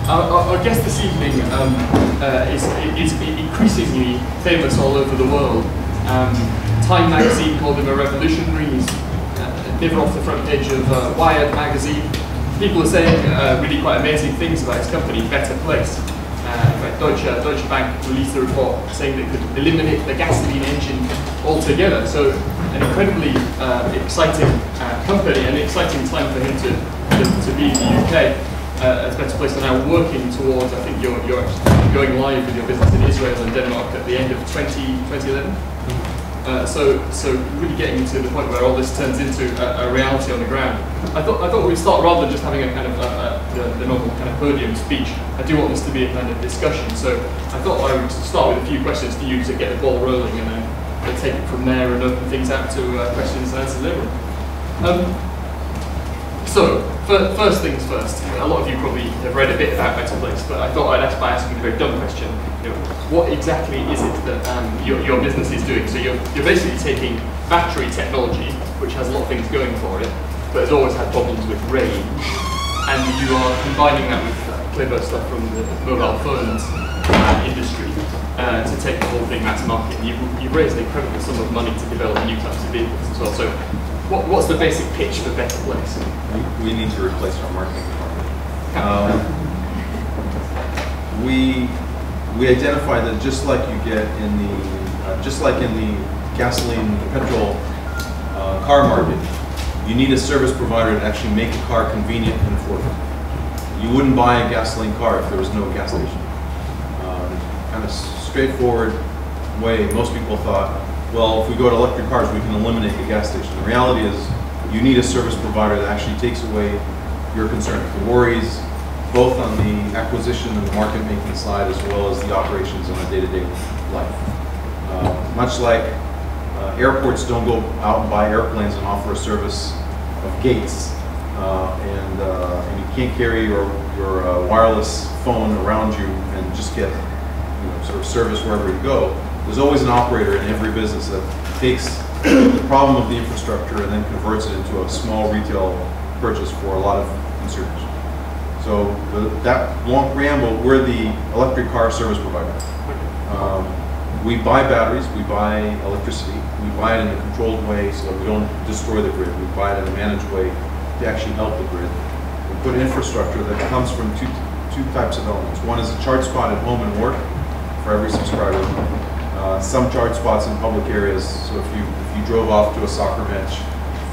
Our guest this evening is increasingly famous all over the world. Time magazine called him a revolutionary. He's never off the front page of Wired magazine. People are saying really quite amazing things about his company, Better Place. In fact, Deutsche Bank released a report saying they could eliminate the gasoline engine altogether. So an incredibly exciting company, and an exciting time for him to be in the UK. As Better Place are now working towards, I think you're going live with your business in Israel and Denmark at the end of 2011. So really getting to the point where all this turns into a reality on the ground. I thought we'd start rather than just having a kind of the normal kind of podium speech. I do want this to be a kind of discussion. So I thought I would start with a few questions for you to get the ball rolling, and then we'll take it from there and open things out to questions and answers everyone. So, first things first, a lot of you probably have read a bit about Better Place, but I thought I'd ask by asking a very dumb question. What exactly is it that your business is doing? So you're basically taking battery technology, which has a lot of things going for it, but has always had problems with range, and you are combining that with clever stuff from the mobile phones industry to take the whole thing mass market. And you've raised an incredible sum of money to develop new types of vehicles as well. So what's the basic pitch for Better Place? We need to replace our marketing department. We identify that just like you get in the gasoline, petrol car market, you need a service provider to actually make a car convenient and affordable. You wouldn't buy a gasoline car if there was no gas station. Kind of straightforward way. Most people thought, well, if we go to electric cars, we can eliminate the gas station. The reality is, you need a service provider that actually takes away your concerns, the worries, both on the acquisition and the market making side, as well as the operations on a day-to-day life. Much like airports don't go out and buy airplanes and offer a service of gates, and you can't carry your wireless phone around you and just get sort of service wherever you go. There's always an operator in every business that takes the problem of the infrastructure and then converts it into a small retail purchase for a lot of consumers. So that long preamble, we're the electric car service provider. We buy batteries, we buy electricity, we buy it in a controlled way so that we don't destroy the grid. We buy it in a managed way to actually help the grid. We put infrastructure that comes from two types of elements. One is a charge spot at home and work for every subscriber. Some charge spots in public areas, so if you drove off to a soccer match,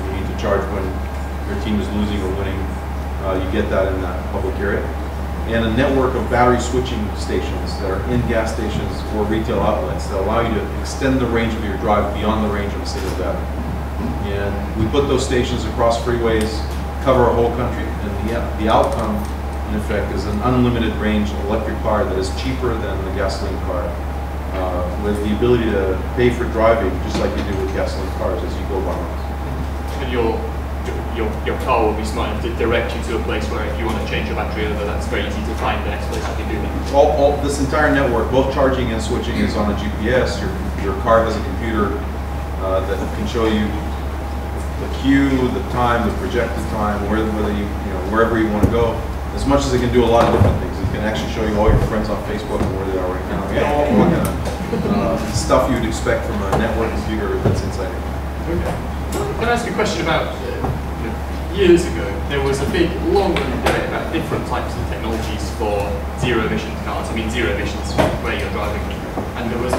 you need to charge when your team is losing or winning, you get that in that public area. And a network of battery switching stations that are in gas stations or retail outlets that allow you to extend the range of your drive beyond the range of a single battery. And we put those stations across freeways, cover a whole country, and the outcome, in effect, is an unlimited range electric car that is cheaper than the gasoline car, with the ability to pay for driving just like you do with gasoline cars as you go by miles. And your car will be smart enough to direct you to a place where if you want to change your battery over, that's very easy to find the next place you can do that. This entire network, both charging and switching, is on a GPS. Your car has a computer that can show you the queue, the time, the projected time, wherever you want to go. As much as it can do a lot of different things. It can actually show you all your friends on Facebook and where they are right now. All kind of stuff you would expect from a network computer that's inside it. Okay. Can I ask a question about, years ago, there was a big, long-running debate about different types of technologies for zero-emission cars. I mean, zero emissions where you're driving. And there was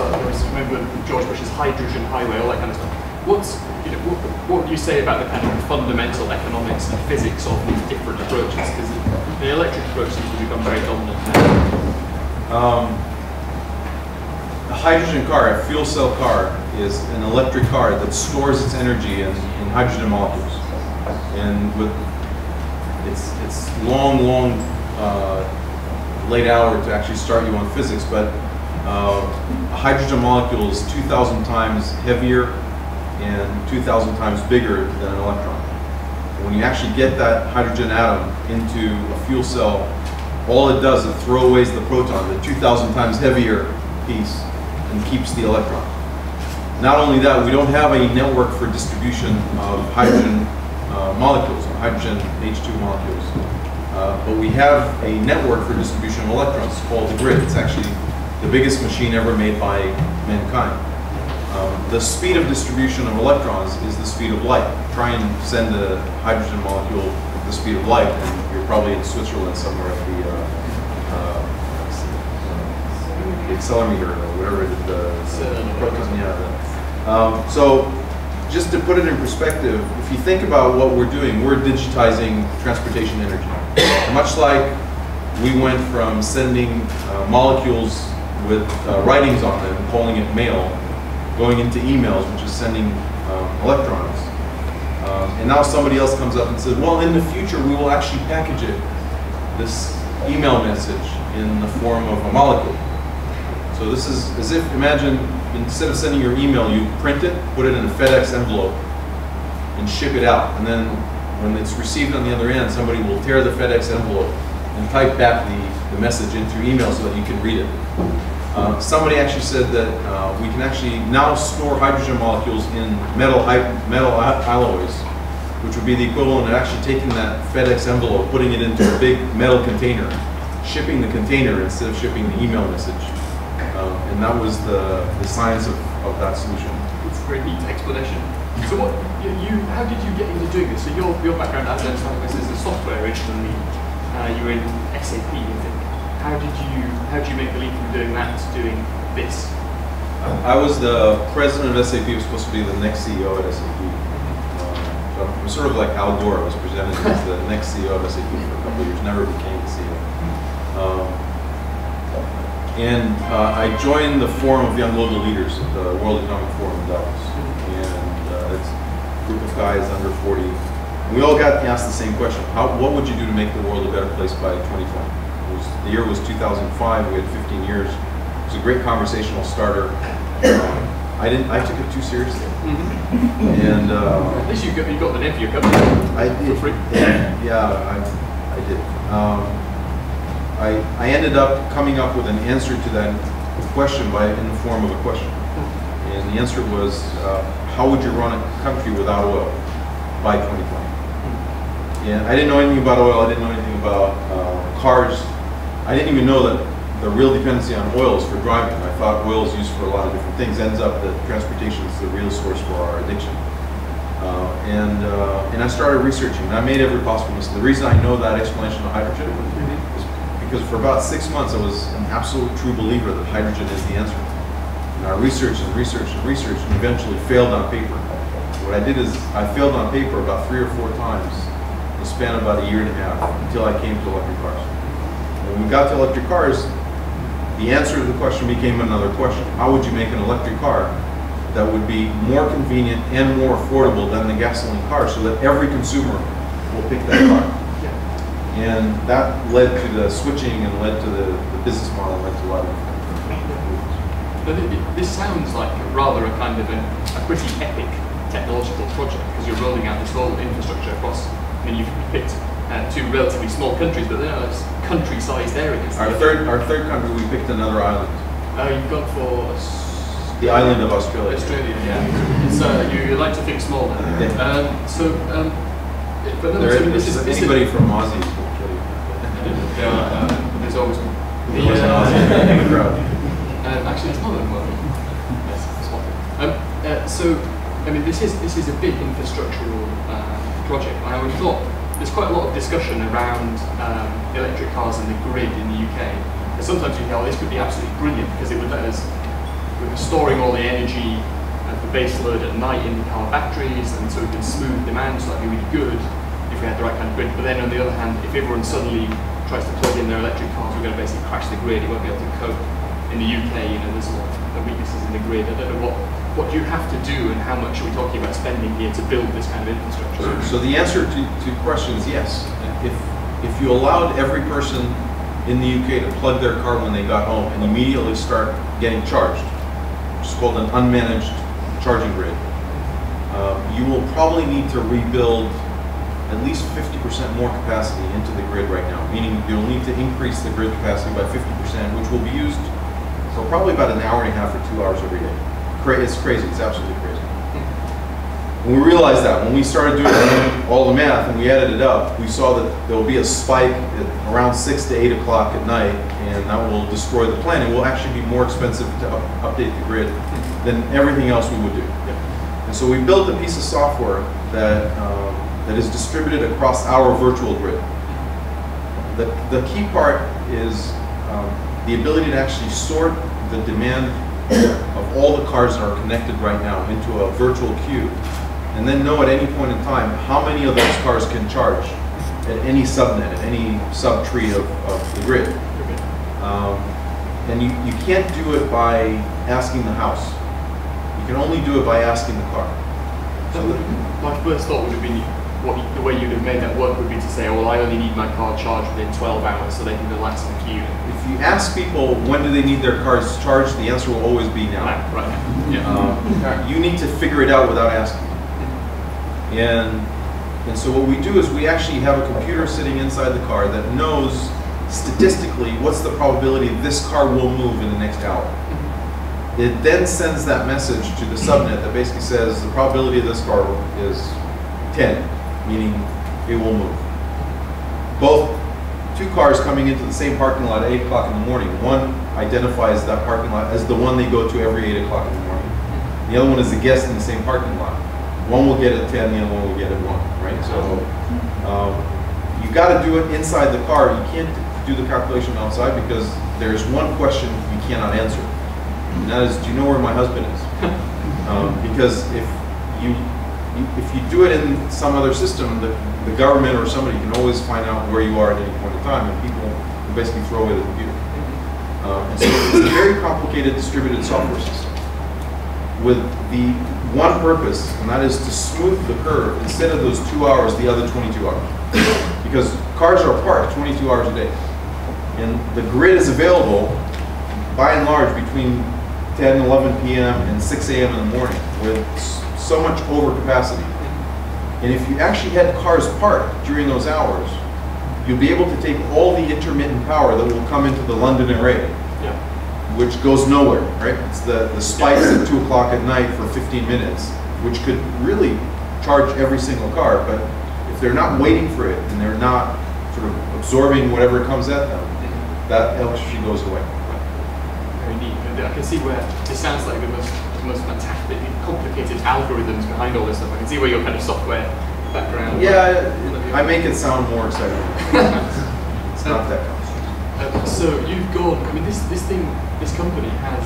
remember George Bush's hydrogen highway, all that kind of stuff. What do you say about the kind of fundamental economics and physics of these different approaches? Because the electric approach seems to become very dominant now. A hydrogen car, a fuel cell car, is an electric car that stores its energy in hydrogen molecules. And with it's long late hour to actually start you on physics, but a hydrogen molecule is 2,000 times heavier and 2,000 times bigger than an electron. When you actually get that hydrogen atom into a fuel cell, all it does is throw away the proton, the 2,000 times heavier piece, and keeps the electron. Not only that, we don't have a network for distribution of hydrogen molecules, hydrogen H2 molecules. But we have a network for distribution of electrons called the grid. It's actually the biggest machine ever made by mankind. The speed of distribution of electrons is the speed of light. Try and send a hydrogen molecule at the speed of light, and you're probably in Switzerland somewhere at the accelerometer or whatever it is. So just to put it in perspective, if you think about what we're doing, we're digitizing transportation energy. Much like we went from sending molecules with writings on them, calling it mail, going into emails, which is sending electrons. And now somebody else comes up and says, well, in the future, we will actually package it, this email message, in the form of a molecule. So this is as if, imagine, instead of sending your email, you print it, put it in a FedEx envelope, and ship it out. And then when it's received on the other end, somebody will tear the FedEx envelope and type back the message into your email so that you can read it. Somebody actually said that we can actually now store hydrogen molecules in metal alloys, which would be the equivalent of actually taking that FedEx envelope, putting it into a big metal container, shipping the container instead of shipping the email message. And that was the science of that solution. It's a very neat explanation. So how did you get into doing this? So your background, as I understand this, is the software originally. You were in SAP, I think. How did you make the leap from doing that to doing this? I was the president of SAP. I was supposed to be the next CEO at SAP. So I'm sort of like Al Gore. I was presented as the next CEO of SAP for a couple of years. Never became the CEO. I joined the Forum of Young Global Leaders at the World Economic Forum in Davos. And it's a group of guys under 40. And we all got asked the same question. What would you do to make the world a better place by 2020? The year was 2005. We had 15 years. It was a great conversational starter. I took it too seriously. And at least you got the name for your company. I did. For free. Yeah, I did. I ended up coming up with an answer to that question in the form of a question. And the answer was, how would you run a country without oil by 2020? And I didn't know anything about oil. I didn't know anything about cars. I didn't even know that the real dependency on oil is for driving. I thought oil is used for a lot of different things. Ends up that transportation is the real source for our addiction. And I started researching. And I made every possible mistake. The reason I know that explanation of hydrogen is because for about 6 months I was an absolute true believer that hydrogen is the answer. And I researched and researched and researched and eventually failed on paper. What I did is I failed on paper about 3 or 4 times in the span of about a year and a half until I came to electric cars. When we got to electric cars, the answer to the question became another question. How would you make an electric car that would be more convenient and more affordable than the gasoline car so that every consumer will pick that car? And that led to the switching and led to the business model, led to a lot of different. This sounds like rather a kind of a pretty epic technological project because you're rolling out this whole infrastructure across, you've picked 2 relatively small countries, but they're country-sized areas. Our third country, we picked another island. You've gone for the island of Australia. Australia, yeah. It's, you like to think small now. Yeah. But no, anybody from Aussie will kill you. There's always one. There's an Aussie in the crowd. Actually, it's not that well. So, this is a big infrastructural project, and I would have thought there's quite a lot of discussion around electric cars and the grid in the UK. And sometimes you think, this could be absolutely brilliant because it would let us, we're storing all the energy at the base load at night in the car batteries, and so we can smooth demand, so that'd be really good if we had the right kind of grid. But then on the other hand, if everyone suddenly tries to plug in their electric cars, we're going to basically crash the grid. It won't be able to cope. In the UK, there's a lot of weaknesses in the grid. I don't know what do you have to do, and how much are we talking about spending here to build this kind of infrastructure? So the answer to the question is yes. If you allowed every person in the UK to plug their car when they got home and immediately start getting charged, which is called an unmanaged charging grid, you will probably need to rebuild at least 50% more capacity into the grid right now, meaning you'll need to increase the grid capacity by 50%, which will be used for probably about an hour and a half or 2 hours every day. It's crazy. It's absolutely crazy. And we realized that when we started doing all the math and we added it up, we saw that there will be a spike at around 6 to 8 o'clock at night, and that will destroy the plan. It will actually be more expensive to update the grid than everything else we would do. And so we built a piece of software that, that is distributed across our virtual grid. The key part is the ability to actually sort the demand of all the cars that are connected right now into a virtual queue, and then know at any point in time how many of those cars can charge at any subnet, at any subtree of the grid. And you can't do it by asking the house. You can only do it by asking the car. So my first thought would have been the way you'd have made that work would be to say, oh, well, I only need my car charged within 12 hours so they can relax on the queue. If you ask people when do they need their cars charged, the answer will always be now. Right now. Yeah. You need to figure it out without asking. And so what we do is we actually have a computer sitting inside the car that knows statistically what's the probability this car will move in the next hour. It then sends that message to the subnet that basically says the probability of this car is 10, meaning it will move. Both two cars coming into the same parking lot at 8 o'clock in the morning, one identifies that parking lot as the one they go to every 8 o'clock in the morning. The other one is a guest in the same parking lot. One will get at 10, the other one will get at 1, right? So you've got to do it inside the car. You can't do the calculation outside because there's one question you cannot answer. And that is, do you know where my husband is? Because if you do it in some other system, the government or somebody can always find out where you are at any point in time, and people will basically throw away the computer. And so it's a very complicated distributed software system with the one purpose, and that is to smooth the curve. Instead of those 2 hours, the other 22 hours. Because cars are parked 22 hours a day. And the grid is available, by and large, between 10, 11 p.m. and 6 a.m. in the morning with so much overcapacity. And if you actually had cars parked during those hours, you'll be able to take all the intermittent power that will come into the London array, which goes nowhere, right? It's the spikes at 2 o'clock at night for 15 minutes, which could really charge every single car. But if they're not waiting for it and they're not sort of absorbing whatever comes at them, that electricity goes away. Very neat. And I can see where this sounds like the most fantastic, complicated algorithms behind all this stuff. I can see where your kind of software background. Yeah, I make it sound more exciting. It's not that complicated. So you've gone. I mean, this company has.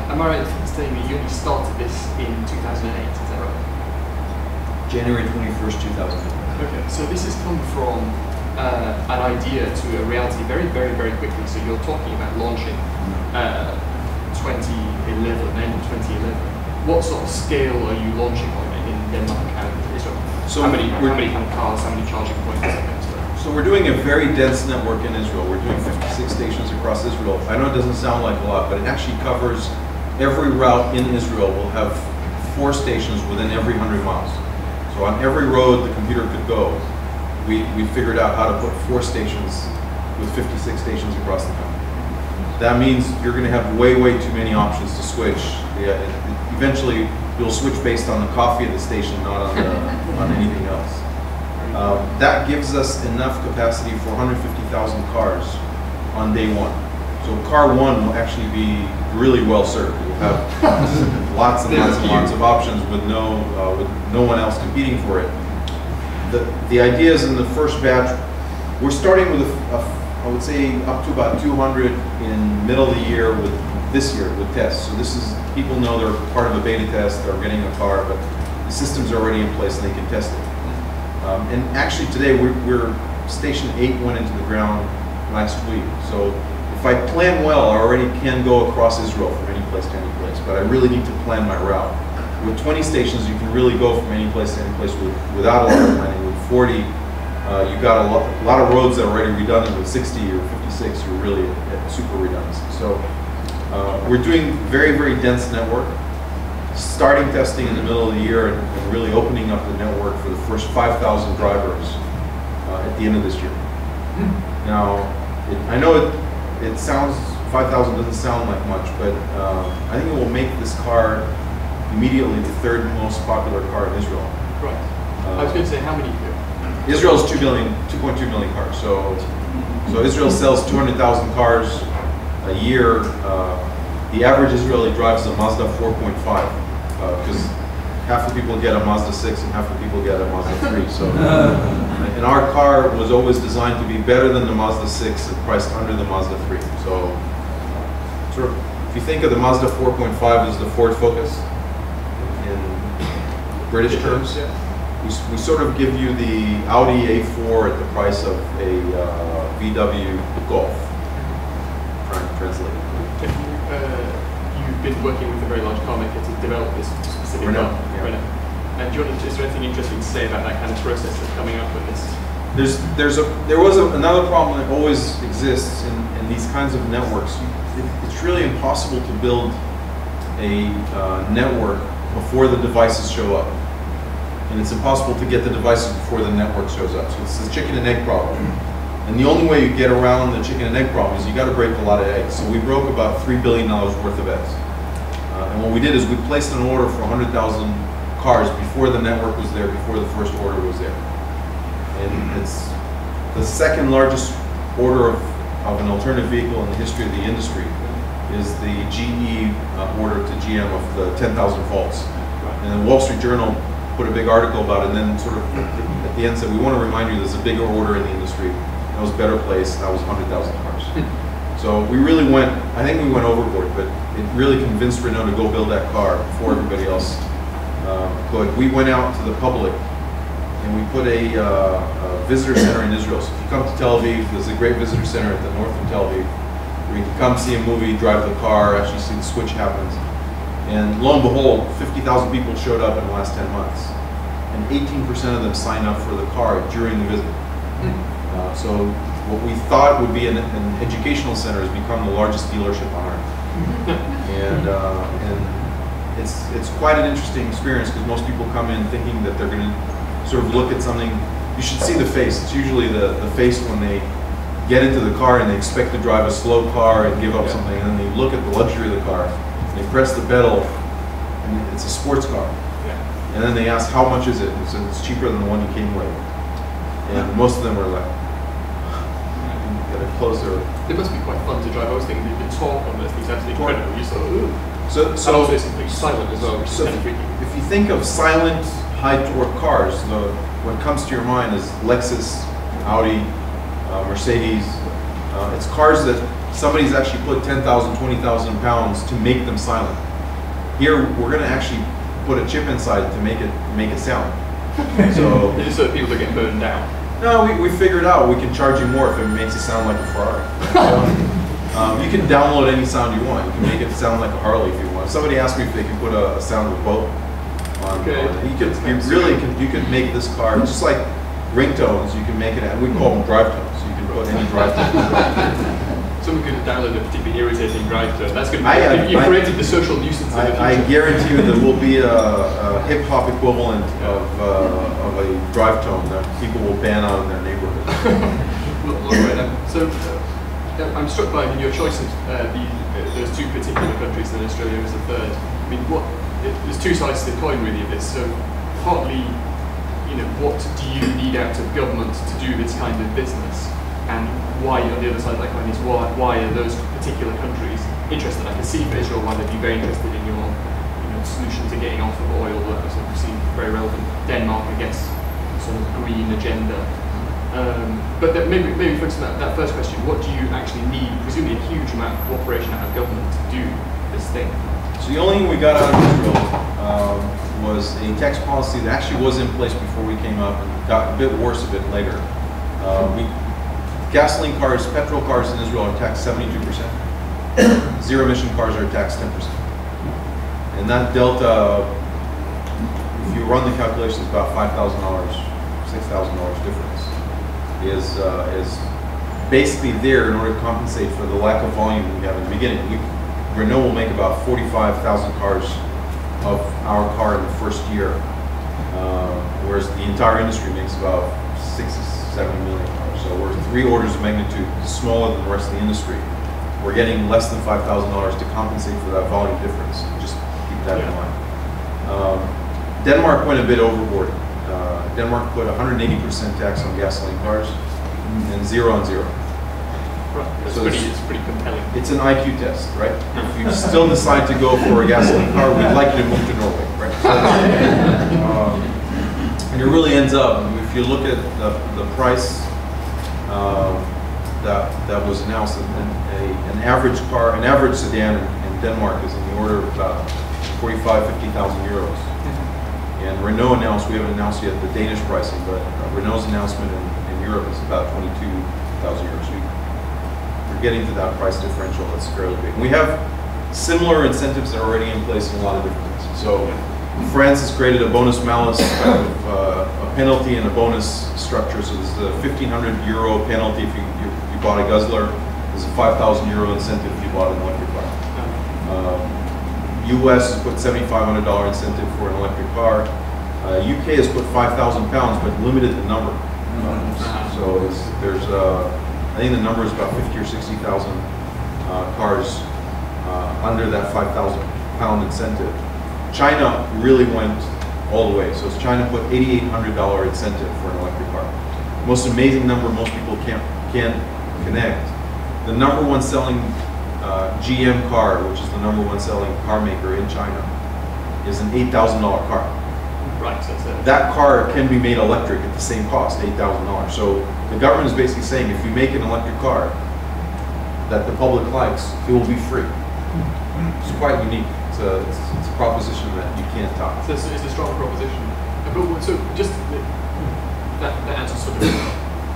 Am I right in saying that you only started this in 2008? Is that right? January 21st, 2008. Okay, so this has come from an idea to a reality very, very, very quickly. So you're talking about launching 2011, end of 2011. What sort of scale are you launching on in Denmark and Israel? So how many kind of cars, how many charging points? So we're doing a very dense network in Israel. We're doing 56 stations across Israel. I know it doesn't sound like a lot, but it actually covers every route in Israel. Will have 4 stations within every 100 miles. So on every road the computer could go, we figured out how to put 4 stations with 56 stations across the country. That means you're going to have way, way too many options to switch. Eventually, you'll switch based on the coffee at the station, not on anything else. That gives us enough capacity for 150,000 cars on day 1. So car 1 will actually be really well served. We'll have lots and lots and lots of options with no one else competing for it. The idea is in the first batch, we're starting with I would say up to about 200 in middle of the year this year with tests. So this is, people know they're part of a beta test, they're getting a car, but the systems are already in place and they can test it. And actually today we're Station 8 went into the ground last week. So if I plan well, I already can go across Israel from any place to any place, but I really need to plan my route. With 20 stations, you can really go from any place to any place without a lot of planning. With 40, you've got a lot of roads that are already redundant. With 60 or 56, you're really at super redundancy. So we're doing very, very dense network, starting testing in the middle of the year and really opening up the network for the first 5,000 drivers at the end of this year. Now, I know it sounds, 5,000 doesn't sound like much, but I think it will make this car immediately the third most popular car in Israel. Right. I was going to say, how many? Israel is 2.2 million cars. So Israel sells 200,000 cars a year. The average Israeli drives a Mazda 4.5 because half the people get a Mazda 6 and half the people get a Mazda 3. So, and our car was always designed to be better than the Mazda 6 and priced under the Mazda 3. So, sort of, if you think of the Mazda 4.5 as the Ford Focus in British terms, we sort of give you the Audi A4 at the price of a VW Golf. Trying to translate it. You've been working with a very large car maker to develop this specific car. Yeah. And is there anything interesting to say about that kind of process of coming up with this? There was another problem that always exists in these kinds of networks. It's really impossible to build a network before the devices show up. And it's impossible to get the devices before the network shows up. So it's the chicken and egg problem. And the only way you get around the chicken and egg problem is you got to break a lot of eggs. So we broke about $3 billion worth of eggs. And what we did is we placed an order for 100,000 cars before the network was there, before the first order was there. And it's the second largest order of an alternative vehicle in the history of the industry is the GE order to GM of the 10,000 volts. And the Wall Street Journal put a big article about it and then sort of at the end said, we want to remind you there's a bigger order in the industry. That was better placed, that was 100,000 cars. So we really went, I think we went overboard, but it really convinced Renault to go build that car before everybody else could. We went out to the public and we put a visitor center in Israel. So if you come to Tel Aviv, there's a great visitor center at the north of Tel Aviv where you can come see a movie, drive the car, actually see the switch happens. And lo and behold, 50,000 people showed up in the last 10 months. And 18% of them signed up for the car during the visit. So what we thought would be an educational center has become the largest dealership on earth. And it's quite an interesting experience because most people come in thinking that they're going to sort of look at something. You should see the face. It's usually the face when they get into the car and they expect to drive a slow car and give up something, and then they look at the luxury of the car, and they press the pedal, and it's a sports car. And then they ask, how much is it? And so it's cheaper than the one you came with. And most of them are like, closer. It must be quite fun to drive. I was thinking the torque on this thing's absolutely incredible. You sort of, so and also it's completely silent as well, which is kind of freaky. If you think of silent, high torque cars, what comes to your mind is Lexus, Audi, Mercedes. It's cars that somebody's actually put 10,000, 20,000 pounds to make them silent. Here, we're going to actually put a chip inside to make it sound. So just so that people don't get burned down. No, we figured out we can charge you more if it makes it sound like a Ferrari. You can download any sound you want. You can make it sound like a Harley if you want. Somebody asked me if they could put a sound of a boat on it. You could make this car just like ringtones. You can make it. We call them drive tones. You can put any drive tone. Someone could download a particularly irritating drive tone. That's going to be. You created the social nuisance. I guarantee you there will be a hip hop equivalent of a drive tone that people will ban out in their neighborhood. So I'm struck by your choice of those two particular countries, and Australia as a third. I mean, there's two sides to the coin really of this. So partly, what do you need out of government to do this kind of business? And why, on the other side of that coin, is why are those particular countries interested? I can see for Israel why they'd be very interested in your solution to getting off of oil. That sort of seems very relevant. Denmark, I guess, sort of green agenda. But maybe focus on that first question. What do you actually need? Presumably a huge amount of cooperation out of government to do this thing. So the only thing we got out of Israel was a tax policy that actually was in place before we came up and got a bit worse a bit later. Gasoline cars, petrol cars in Israel are taxed 72%. Zero emission cars are taxed 10%. And that delta, if you run the calculations, about $5,000, $6,000 difference is basically there in order to compensate for the lack of volume we have in the beginning. Renault will make about 45,000 cars of our car in the first year, whereas the entire industry makes about 6 to 7 million cars. So we're 3 orders of magnitude smaller than the rest of the industry. We're getting less than $5,000 to compensate for that volume difference. Just keep that in mind. Denmark went a bit overboard. Denmark put 180% tax on gasoline cars and 0 on 0. Right. So It's pretty compelling. It's an IQ test, right? If you still decide to go for a gasoline car, we'd like you to move to Norway, right? And it really ends up, if you look at the price that was announced, an average car, an average sedan in Denmark is in the order of about 50,000 euros. And Renault announced, we haven't announced yet the Danish pricing, but Renault's announcement in Europe is about 22,000 euros. We're getting to that price differential that's fairly big. We have similar incentives that are already in place in a lot of different places. So France has created a bonus malus, a penalty and a bonus structure. So there's a 1,500 euro penalty if you bought a guzzler. There's a 5,000 euro incentive if you bought an electric car. US has put $7,500 incentive for an electric car. UK has put £5,000, but limited the number. So there's I think the number is about 50 or 60,000 cars under that £5,000 incentive. China really went all the way. So China put $8,800 incentive for an electric car. Most amazing number most people can't connect. The number one selling GM car, which is the number one selling car maker in China, is an $8,000 car. Right, so that car can be made electric at the same cost, $8,000. So the government is basically saying if you make an electric car that the public likes, it will be free. It's quite unique. It's a proposition that you can't top. So it's a strong proposition. But so just that answers sort of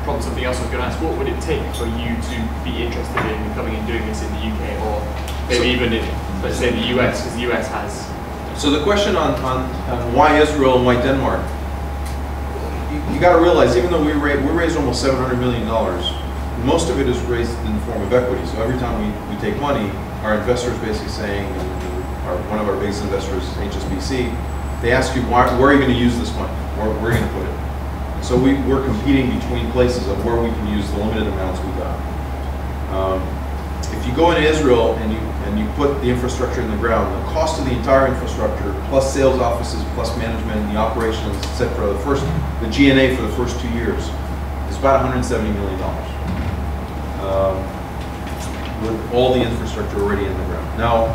probably something else I was going to ask. What would it take for you to be interested in coming and doing this in the UK, or maybe even in, let's say, the US, because the US has. So the question on why Israel and why Denmark, you got to realize, even though we raised almost $700 million, most of it is raised in the form of equity. So every time we take money, our investors basically saying, one of our biggest investors, HSBC, they ask you, where are you going to use this money? Where are you going to put it? So we're competing between places of where we can use the limited amounts we got. If you go into Israel and you put the infrastructure in the ground, the cost of the entire infrastructure, plus sales offices, plus management, the operations, etc., the G&A for the first 2 years is about $170 million. With all the infrastructure already in the ground. Now,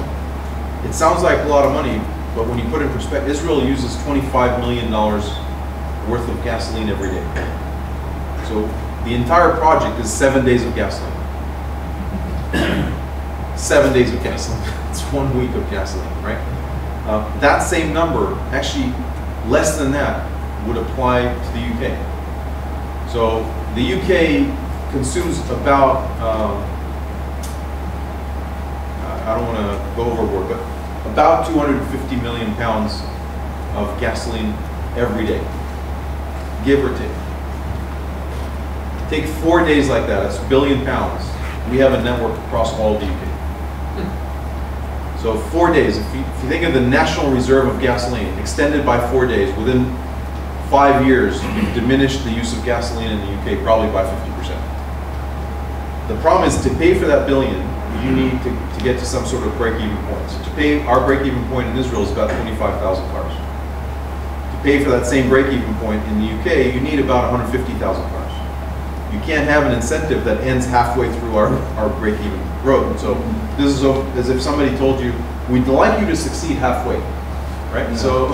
it sounds like a lot of money, but when you put it in perspective, Israel uses $25 million worth of gasoline every day. So the entire project is 7 days of gasoline. 7 days of gasoline. It's 1 week of gasoline, right? That same number, actually less than that, would apply to the UK. So the UK consumes about, I don't want to go overboard, but about 250 million pounds of gasoline every day, give or take. Take 4 days like that, that's a billion pounds. We have a network across all of the UK. So 4 days, if you think of the national reserve of gasoline, extended by 4 days, within 5 years, you've diminished the use of gasoline in the UK probably by 50%. The problem is, to pay for that billion, you need to get to some sort of break-even point. So to pay, our break-even point in Israel is about 25,000 cars. To pay for that same break-even point in the UK, you need about 150,000 cars. You can't have an incentive that ends halfway through our break-even road. So this is as if somebody told you, we'd like you to succeed halfway, right? Yeah. So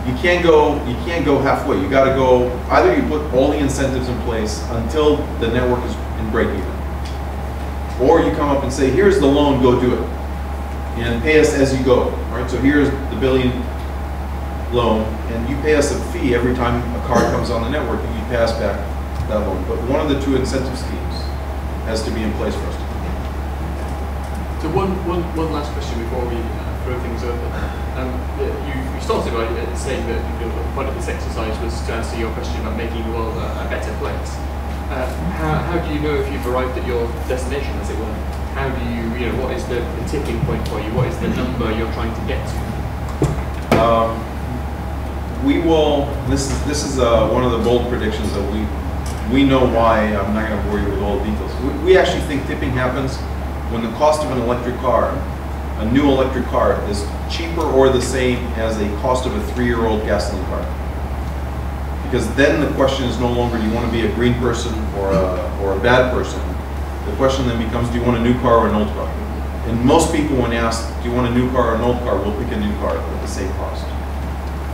you can't go halfway. You got to go, either you put all the incentives in place until the network is in break-even, or you come up and say, here's the loan, go do it, and pay us as you go. Right? So here's the billion loan, and you pay us a fee every time a car comes on the network, and you pay us back that loan. But one of the two incentive schemes has to be in place for us to do. So one last question before we throw things open. You started by saying that part of this exercise was to answer your question about making the world a better place. How do you know if you've arrived at your destination, as it were? How do you know, what is the tipping point for you? What is the number you're trying to get to? We will, this is one of the bold predictions that we know why. I'm not going to bore you with all the details. We actually think tipping happens when the cost of an electric car a new electric car is cheaper or the same as a cost of a 3-year-old gasoline car. Because then the question is no longer, do you want to be a green person or a bad person? The question then becomes, do you want a new car or an old car? And most people, when asked, do you want a new car or an old car, will pick a new car at the same cost.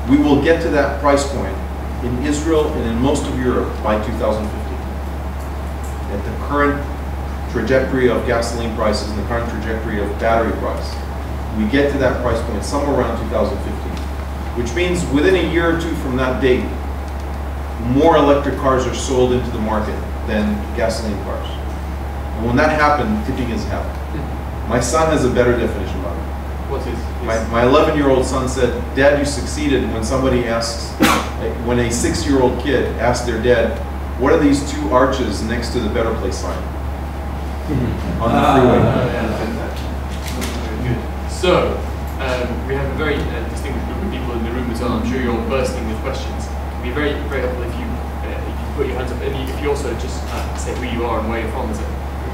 We will get to that price point in Israel and in most of Europe by 2050. At the current trajectory of gasoline prices and the current trajectory of battery price, we get to that price point somewhere around 2015, which means within a year or two from that date, more electric cars are sold into the market than gasoline cars. And when that happens, tipping has happened. My son has a better definition about it. What is? My 11-year-old son said, "Dad, you succeeded," when somebody asks, when a 6-year-old kid asks their dad, "What are these 2 arches next to the Better Place sign?" On the freeway. Very good. So, we have a very distinguished group of people in the room as well. I'm sure you're all bursting with questions. It'd be very, very helpful if you put your hands up, and if you also just say who you are and where you're from.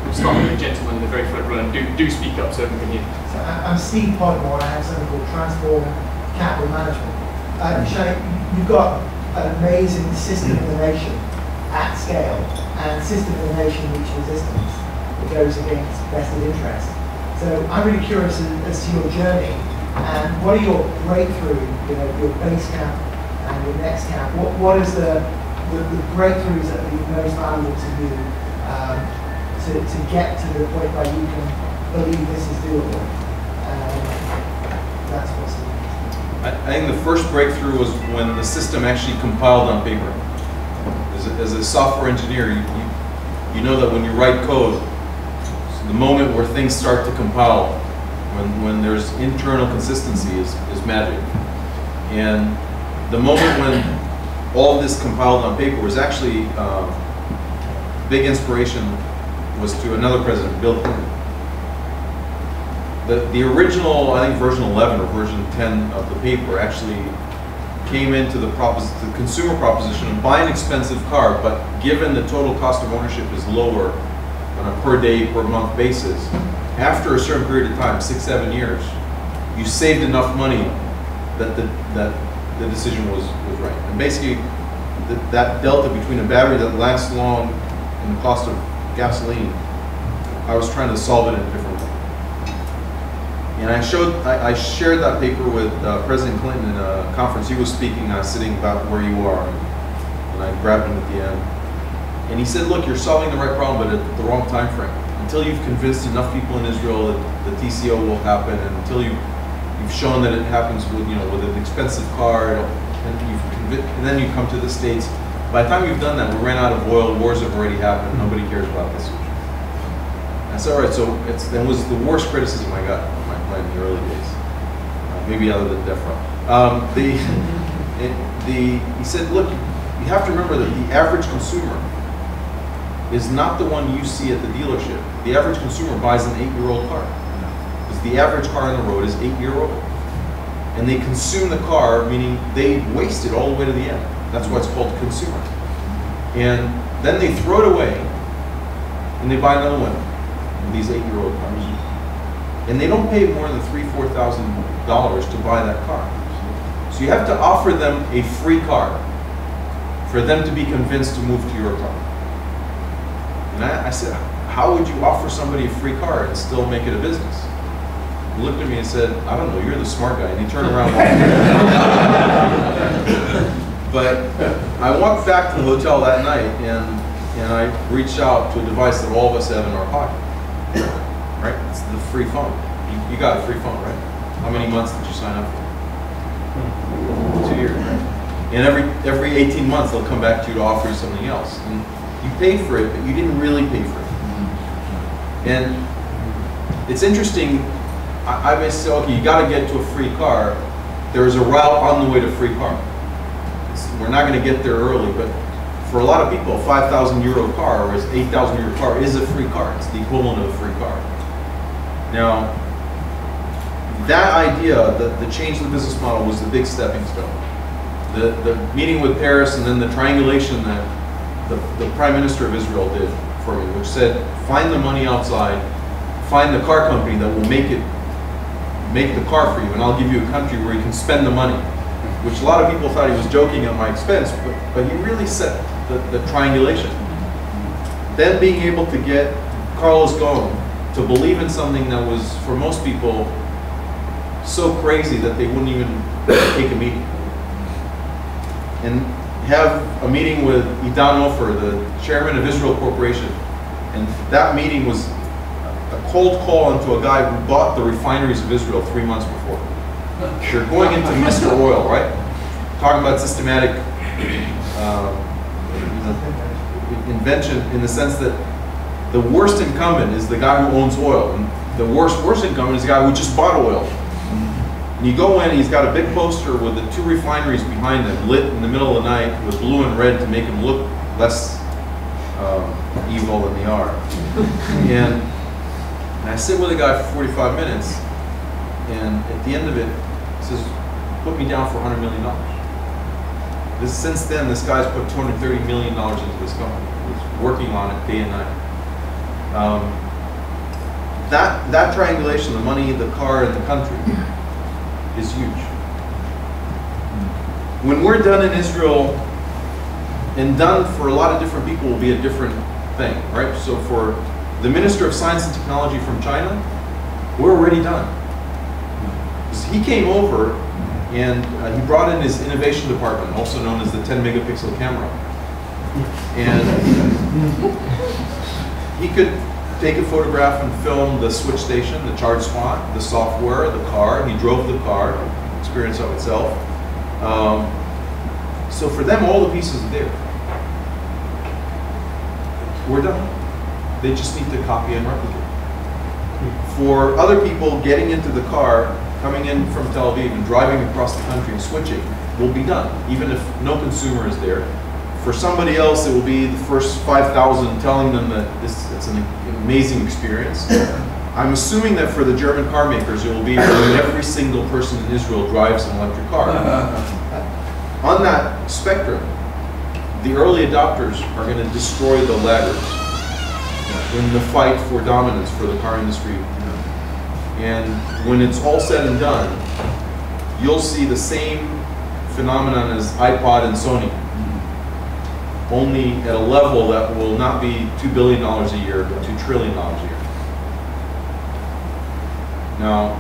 We'll start with the gentleman in the very front row, and do speak up so everyone can hear. So I'm Steve Podmore, and I have something called Transform Capital Management. Shai, you've got an amazing system innovation at scale, and system innovation reach resistance that goes against vested interest. So I'm really curious as to your journey, and what are your breakthrough, your base cap and your next cap? What is the breakthroughs that will be most valuable to you to get to the point where you can believe this is doable? That's possible. I think the first breakthrough was when the system actually compiled on paper. As a software engineer, you know that when you write code, the moment where things start to compile, when there's internal consistency is magic. And the moment when all of this compiled on paper was actually big inspiration was to another president, Bill Clinton. The original, I think version 11 or version 10 of the paper actually came into the consumer proposition of buy an expensive car, but given the total cost of ownership is lower on a per day, per month basis, after a certain period of time, 6-7 years, you saved enough money that the decision was right. And basically, that delta between a battery that lasts long and the cost of gasoline, I was trying to solve it in a different way. And I shared that paper with President Clinton in a conference he was speaking. I was sitting about where you are, and I grabbed him at the end. And he said, "Look, you're solving the right problem, but at the wrong time frame. Until you've convinced enough people in Israel that the TCO will happen, and until you've shown that it happens with an expensive car, and then you come to the States. By the time you've done that, we ran out of oil, wars have already happened, nobody cares about this." I said, "All right, so that was the worst criticism I got of my plan in the early days, maybe other than DEFRA." He said, "Look, you have to remember that the average consumer is not the one you see at the dealership. The average consumer buys an 8-year-old car. Because the average car on the road is 8-year-old. And they consume the car, meaning they waste it all the way to the end. That's why it's called consumer. And then they throw it away, and they buy another one with these 8-year-old cars. And they don't pay more than $3,000-$4,000 to buy that car. So you have to offer them a free car for them to be convinced to move to your car." And I said, "How would you offer somebody a free car and still make it a business?" He looked at me and said, "I don't know, you're the smart guy." And he turned around and walked. But I walked back to the hotel that night, and I reached out to a device that all of us have in our pocket. Right? It's the free phone. You got a free phone, right? How many months did you sign up for? 2 years, right? And every 18 months they'll come back to you to offer you something else. And you paid for it, but you didn't really pay for it. And it's interesting, I may say, okay, you got to get to a free car. There is a route on the way to free car. We're not going to get there early, but for a lot of people, a 5,000 euro car or an 8,000 euro car is a free car. It's the equivalent of a free car. Now, that idea, the change in the business model was the big stepping stone. The meeting with Paris and then the triangulation that the Prime Minister of Israel did for me, which said, find the money outside, find the car company that will make it make the car for you, and I'll give you a country where you can spend the money. Which a lot of people thought he was joking at my expense, but he really set the triangulation. Then being able to get Carlos Ghosn to believe in something that was, for most people, so crazy that they wouldn't even take a meeting. And have a meeting with Idan Ofer, the chairman of Israel Corporation. And that meeting was a cold call into a guy who bought the refineries of Israel 3 months before. They're going into Mr. Oil, right? Talking about systematic invention in the sense that the worst incumbent is the guy who owns oil. And the worst incumbent is the guy who just bought oil. And you go in, he's got a big poster with the 2 refineries behind him, lit in the middle of the night with blue and red to make him look less evil than they are. And I sit with a guy for 45 minutes, and at the end of it, he says, put me down for $100 million. Since then, this guy's put $230 million into this company. He's working on it day and night. That triangulation, the money, the car, and the country, is huge. When we're done in Israel, and done for a lot of different people will be a different thing, right? So for the Minister of Science and Technology from China, we're already done. He came over and he brought in his innovation department, also known as the 10 megapixel camera. And he could take a photograph and film the switch station, the charge spot, the software, the car. He drove the car, experience of itself. So for them, all the pieces are there. We're done. They just need to copy and replicate. For other people, getting into the car, coming in from Tel Aviv and driving across the country and switching will be done, even if no consumer is there. For somebody else, it will be the first 5,000 telling them that it's an amazing experience. I'm assuming that for the German car makers, it will be when every single person in Israel drives an electric car. On that spectrum, the early adopters are going to destroy the laggards in the fight for dominance for the car industry. And when it's all said and done, you'll see the same phenomenon as iPod and Sony, only at a level that will not be $2 billion a year, but $2 trillion a year. Now,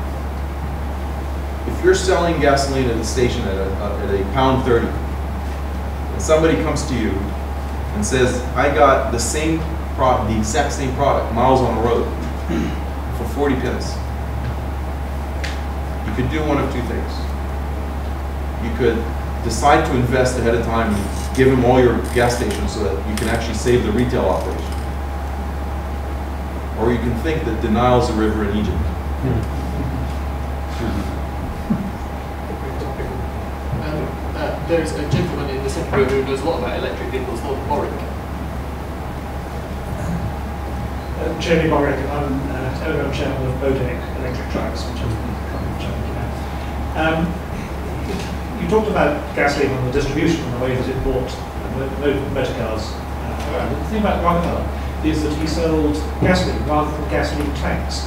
if you're selling gasoline at the station at a £1.30, and somebody comes to you and says, I got the same product, the exact same product, miles on the road, for 40 pence. You could do one of 2 things. You could decide to invest ahead of time and give them all your gas stations so that you can actually save the retail operation. Or you can think that denial is a river in Egypt. There's a gentleman in the second row who knows a lot about electric vehicles, Lord Warwick. Jamie Borwick, I'm owner and chairman of Bodek Electric Trucks, which is a company which I think you know. You talked about gasoline and the distribution and the way that it bought motor cars around. The thing about Rockefeller is that he sold gasoline rather than gasoline tanks.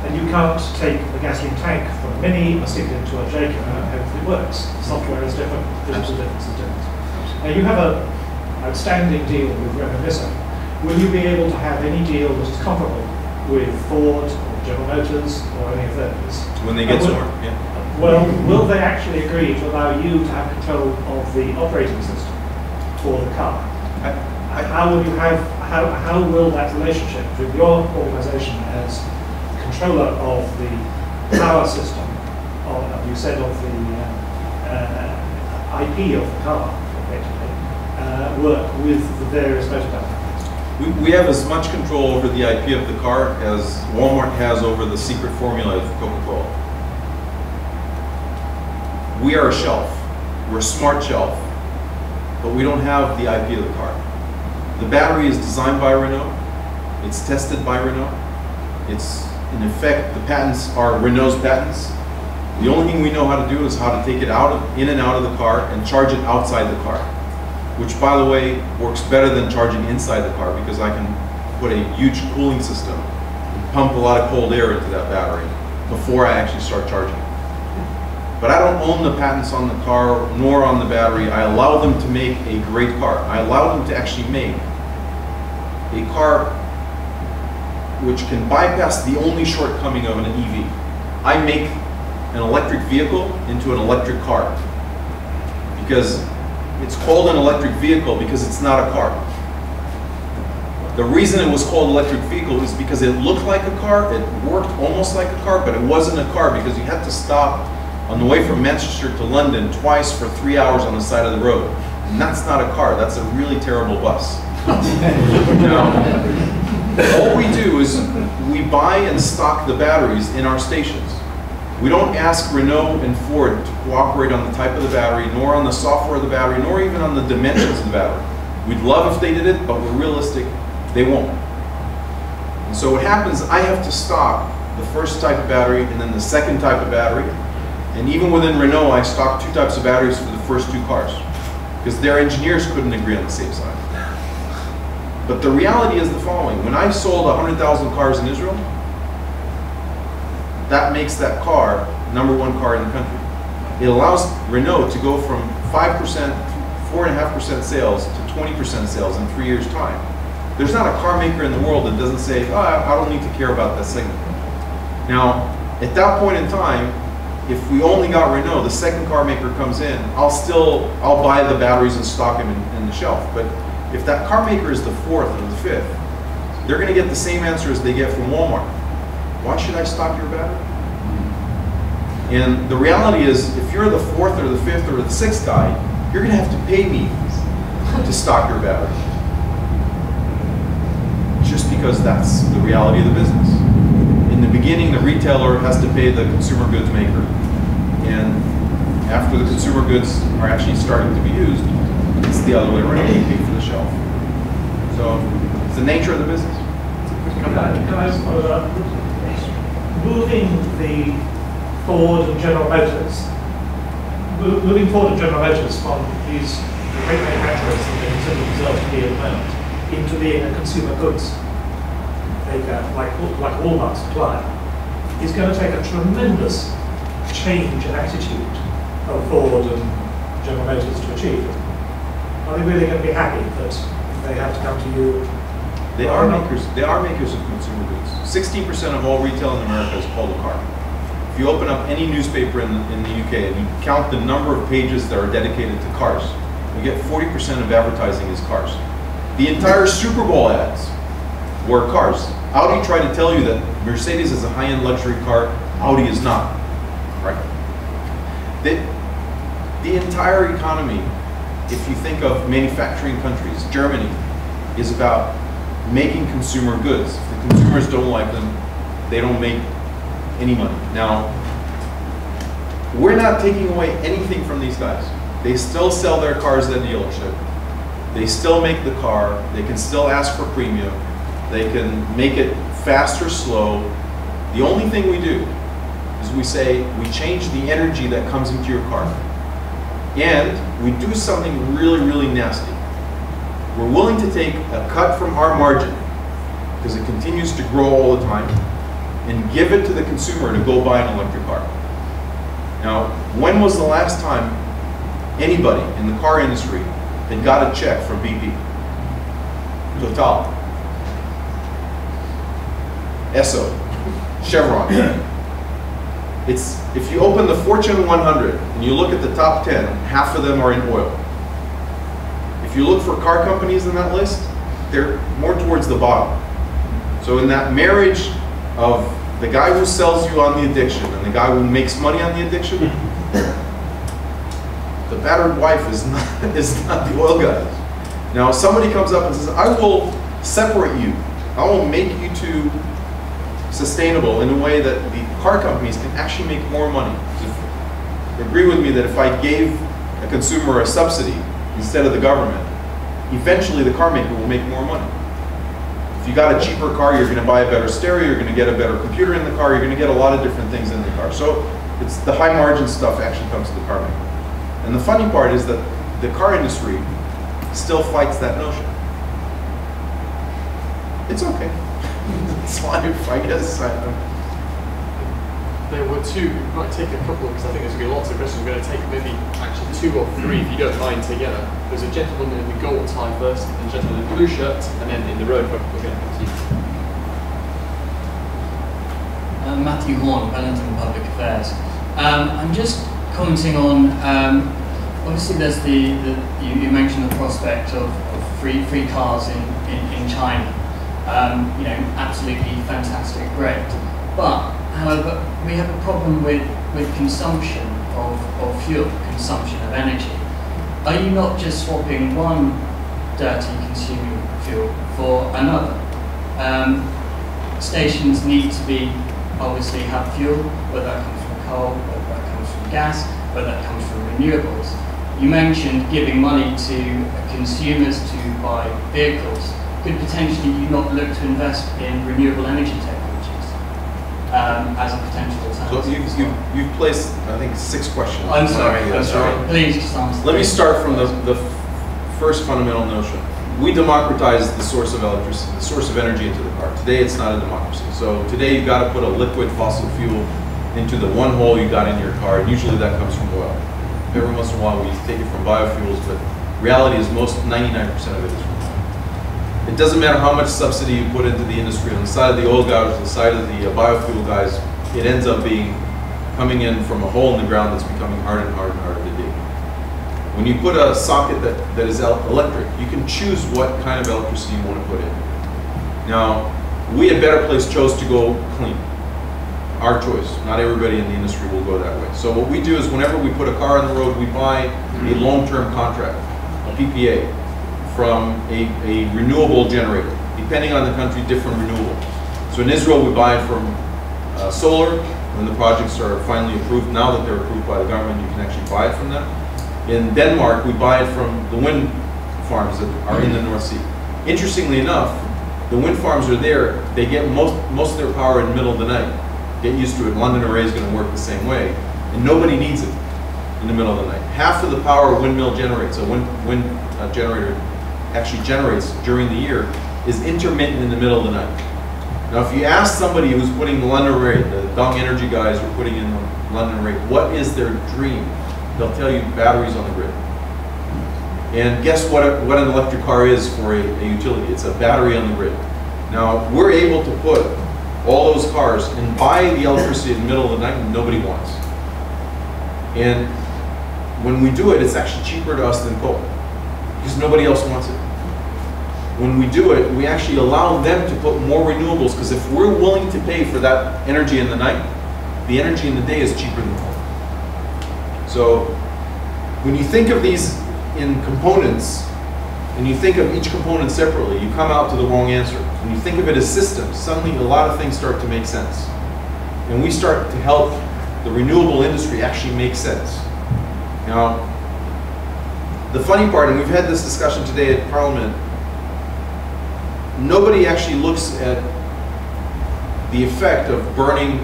And you can't take the gasoline tank from a Mini and stick it into a Jacob and hopefully it works. The software is different, the physical difference is different. Now you have an outstanding deal with Renault. Will you be able to have any deal that is comparable with Ford or General Motors or any of those? When they get smart, yeah. Well, will they actually agree to allow you to have control of the operating system for the car? How will that relationship with your organisation as controller of the power system, or you said of the IP of the car, effectively, work with the various motor companies? We have as much control over the IP of the car as Walmart has over the secret formula of Coca-Cola. We are a shelf. We're a smart shelf, but we don't have the IP of the car. The battery is designed by Renault. It's tested by Renault. It's, in effect, the patents are Renault's patents. The only thing we know how to do is how to take it in and out of the car and charge it outside the car. Which, by the way, works better than charging inside the car because I can put a huge cooling system and pump a lot of cold air into that battery before I actually start charging. But I don't own the patents on the car nor on the battery. I allow them to make a great car. I allow them to actually make a car which can bypass the only shortcoming of an EV. I make an electric vehicle into an electric car. Because it's called an electric vehicle because it's not a car. The reason it was called electric vehicle is because it looked like a car, it worked almost like a car, but it wasn't a car because you had to stop on the way from Manchester to London twice for 3 hours on the side of the road. And that's not a car, that's a really terrible bus. Now, all we do is we buy and stock the batteries in our stations. We don't ask Renault and Ford to cooperate on the type of the battery, nor on the software of the battery, nor even on the dimensions of the battery. We'd love if they did it, but we're realistic, they won't. And so what happens, I have to stock the first type of battery and then the second type of battery. And even within Renault, I stock 2 types of batteries for the first 2 cars because their engineers couldn't agree on the same side. But the reality is the following. When I sold 100,000 cars in Israel, that makes that car #1 car in the country. It allows Renault to go from 5%, 4.5% sales to 20% sales in 3 years' time. There's not a car maker in the world that doesn't say, oh, I don't need to care about that segment. Now, at that point in time, if we only got Renault, the second car maker comes in, I'll buy the batteries and stock them in the shelf. But if that car maker is the 4th or the 5th, they're going to get the same answer as they get from Walmart. Why should I stock your battery? And the reality is, if you're the 4th or the 5th or the 6th guy, you're going to have to pay me to stock your battery. Just because that's the reality of the business. In the beginning, the retailer has to pay the consumer goods maker. And after the consumer goods are actually starting to be used, it's the other way around. You pay for the shelf. So it's the nature of the business. Can I follow up? Moving the Ford and General Motors, moving Ford and General Motors from these great manufacturers that they consider themselves to be at the moment into being a consumer goods maker, like Walmart supplier, is going to take a tremendous change in attitude of Ford and General Motors to achieve. Are they really going to be happy that they have to come to you? They are makers of consumer goods. 60% of all retail in America is called a car. If you open up any newspaper in the UK and you count the number of pages that are dedicated to cars, you get 40% of advertising is cars. The entire Super Bowl ads were cars. Audi tried to tell you that Mercedes is a high-end luxury car. Audi is not. Right? The entire economy, if you think of manufacturing countries, Germany is about making consumer goods. If the consumers don't like them, they don't make any money. Now, we're not taking away anything from these guys. They still sell their cars at the dealership. They still make the car. They can still ask for premium. They can make it fast or slow. The only thing we do is we say we change the energy that comes into your car. And we do something really, really nasty. We're willing to take a cut from our margin, because it continues to grow all the time, and give it to the consumer to go buy an electric car. Now, when was the last time anybody in the car industry had got a check from BP, Total, Esso, Chevron? If you open the Fortune 100 and you look at the top 10, half of them are in oil. If you look for car companies in that list, they're more towards the bottom. So in that marriage of the guy who sells you on the addiction and the guy who makes money on the addiction, the battered wife is not the oil guy. Now, if somebody comes up and says, I will separate you, I will make you two sustainable in a way that the car companies can actually make more money. So agree with me that if I gave a consumer a subsidy instead of the government, eventually the car maker will make more money. If you got a cheaper car, you're going to buy a better stereo, you're going to get a better computer in the car, you're going to get a lot of different things in the car. So it's the high margin stuff actually comes to the car maker. And the funny part is that the car industry still fights that notion. It's okay. It's fine, I guess. There were two, we might take a couple because I think there's going to be lots of questions. We're going to take maybe actually 2 or 3 if you don't mind together. There's a gentleman in the gold tie first, and a gentleman in the blue shirt, and then in the road we're going to come to you. Matthew Horn, Wellington Public Affairs. I'm just commenting on, obviously there's you mentioned the prospect of free cars in China. You know, absolutely fantastic, great. But however, we have a problem with consumption of fuel, consumption of energy. Are you not just swapping one dirty consuming fuel for another? Stations need to be, obviously have fuel, whether that comes from coal, whether that comes from gas, whether that comes from renewables. You mentioned giving money to consumers to buy vehicles. Could potentially you not look to invest in renewable energy technologies as a potential alternative? So you've placed, I think, 6 questions. I'm sorry. Please just answer. Let me start from the first fundamental notion. We democratize the source of electricity, the source of energy into the car. Today it's not a democracy. So today you've got to put a liquid fossil fuel into the one hole you got in your car, and usually that comes from oil. Every once in a while we take it from biofuels, but reality is 99% of it is from oil. It doesn't matter how much subsidy you put into the industry, on the side of the oil guys, on the side of the biofuel guys, it ends up coming in from a hole in the ground that's becoming harder and harder and harder to dig. When you put a socket that is electric, you can choose what kind of electricity you want to put in. Now, we at Better Place chose to go clean. Our choice. Not everybody in the industry will go that way. So what we do is whenever we put a car on the road, we buy a long-term contract, a PPA, from a renewable generator. Depending on the country, different renewable. So in Israel, we buy it from solar. When the projects are finally approved, now that they're approved by the government, you can actually buy it from them. In Denmark, we buy it from the wind farms that are in the North Sea. Interestingly enough, the wind farms are there. They get most of their power in the middle of the night. Get used to it. London Array is going to work the same way, and nobody needs it in the middle of the night. Half of the power a windmill generates, a wind generator actually generates during the year, is intermittent in the middle of the night. Now, if you ask somebody who's putting the London Array, the Dong Energy guys who are putting in the London Array, what is their dream? They'll tell you batteries on the grid. And guess what an electric car is for a utility? It's a battery on the grid. Now, we're able to put all those cars and buy the electricity in the middle of the night and nobody wants. And when we do it, it's actually cheaper to us than coal because nobody else wants it. When we do it, we actually allow them to put more renewables because if we're willing to pay for that energy in the night, the energy in the day is cheaper than coal. So when you think of these in components, and you think of each component separately, you come out to the wrong answer. When you think of it as systems, suddenly a lot of things start to make sense. And we start to help the renewable industry actually make sense. Now, the funny part, and we've had this discussion today at Parliament, nobody actually looks at the effect of burning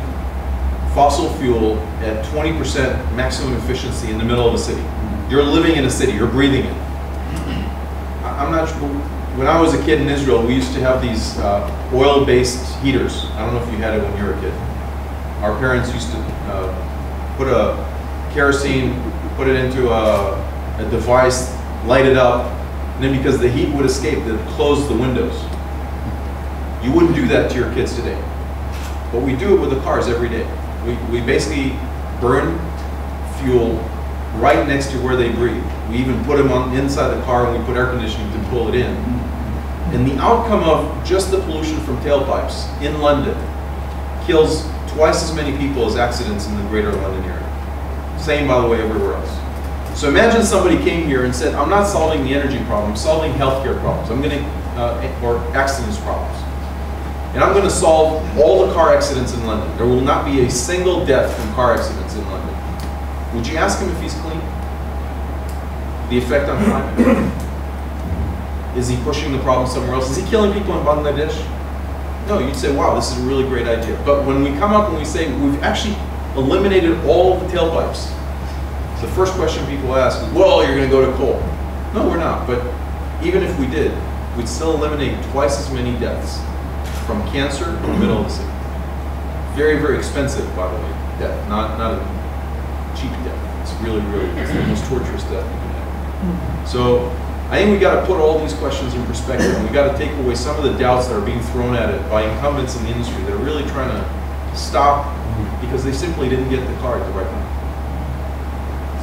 fossil fuel at 20% maximum efficiency in the middle of a city. You're living in a city, you're breathing it. I'm not sure, when I was a kid in Israel, we used to have these oil-based heaters. I don't know if you had it when you were a kid. Our parents used to put a kerosene, put it into a device, light it up, and then because the heat would escape, they'd close the windows. You wouldn't do that to your kids today. But we do it with the cars every day. We basically burn fuel right next to where they breathe. We even put them on inside the car and we put air conditioning to pull it in. And the outcome of just the pollution from tailpipes in London kills twice as many people as accidents in the greater London area. Same, by the way, everywhere else. So imagine somebody came here and said, I'm not solving the energy problem, I'm solving healthcare problems. I'm going to, or accidents problems. And I'm going to solve all the car accidents in London. There will not be a single death from car accidents in London. Would you ask him if he's clean? The effect on climate? Is he pushing the problem somewhere else? Is he killing people in Bangladesh? No, you'd say, wow, this is a really great idea. But when we come up and we say, we've actually eliminated all of the tailpipes, the first question people ask is, well, you're going to go to coal. No, we're not. But even if we did, we'd still eliminate twice as many deaths from cancer in the middle of the city. Very, very expensive, by the way. death, not a cheap death. It's really, it's the most torturous death you can have. So I think we got to put all these questions in perspective, and we got to take away some of the doubts that are being thrown at it by incumbents in the industry that are really trying to stop because they simply didn't get the car at the right time.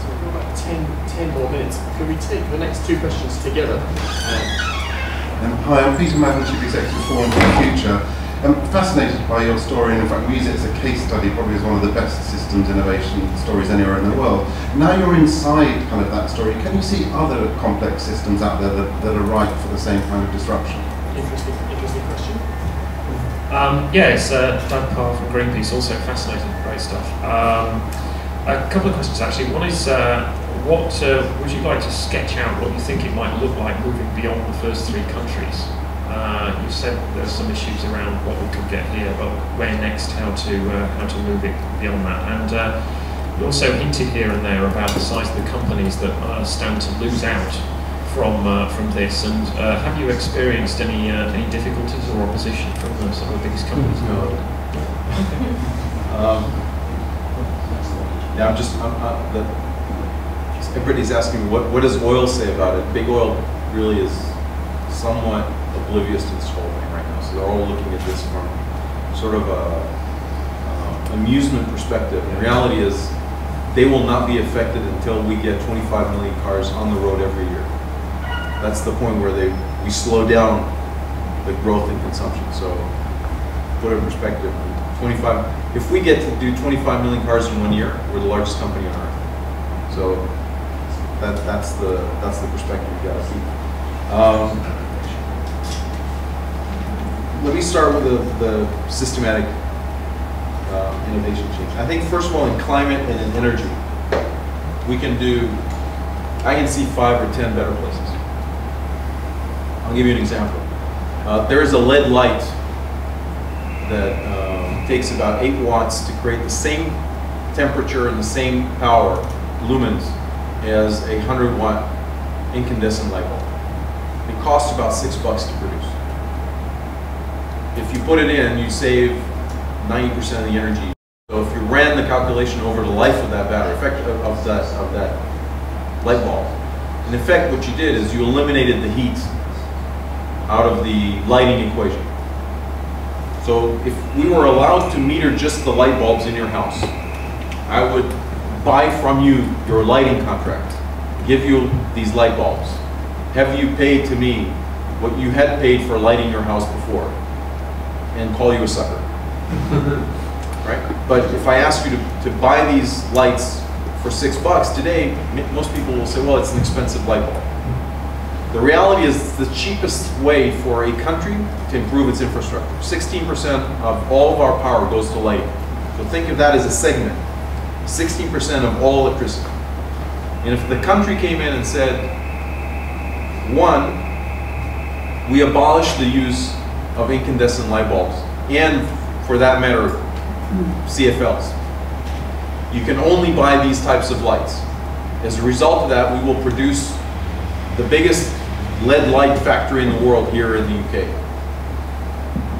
So we've got about 10 more minutes. Can we take the next two questions together? Hi, I'm Peter Madden, Chief Executive of Forum for the Future. I'm fascinated by your story, and in fact we use it as a case study, probably as one of the best systems innovation stories anywhere in the world. Now you're inside kind of that story, can you see other complex systems out there that are ripe for the same kind of disruption? Interesting question. Yeah, it's Doug Carr from Greenpeace, also fascinating, great stuff. A couple of questions actually. One is, what would you like to sketch out what you think it might look like moving beyond the first 3 countries? You said there's some issues around what we could get here, but where next, how to move it beyond that. And you also hinted here and there about the size of the companies that stand to lose out from this. And have you experienced any difficulties or opposition from some of the biggest companies in the world? Yeah, everybody's asking me what does oil say about it. Big oil really is somewhat oblivious to this whole thing right now. So they're all looking at this from sort of a amusement perspective. The reality is they will not be affected until we get 25 million cars on the road every year. That's the point where we slow down the growth in consumption. So put it in perspective, if we get to do 25 million cars in 1 year, we're the largest company on earth. So that's the perspective you got to keep. Let me start with the systematic innovation change. I think first of all in climate and in energy, I can see 5 or 10 better places. I'll give you an example. There is a LED light that takes about 8 watts to create the same temperature and the same power, lumens, as a 100-watt incandescent light bulb. It costs about $6 to produce. If you put it in, you save 90% of the energy. So if you ran the calculation over the life of that battery, of that light bulb, in effect what you did is you eliminated the heat out of the lighting equation. So if we were allowed to meter just the light bulbs in your house, I would buy from you your lighting contract, give you these light bulbs, have you paid to me what you had paid for lighting your house before, and call you a sucker. Right? But if I ask you to buy these lights for $6 today, most people will say, well, it's an expensive light bulb. The reality is it's the cheapest way for a country to improve its infrastructure. 16% of all of our power goes to lighting. So think of that as a segment. 16% of all electricity. And if the country came in and said, 1, we abolish the use of incandescent light bulbs, and for that matter, CFLs. You can only buy these types of lights. As a result of that, we will produce the biggest LED light factory in the world here in the UK.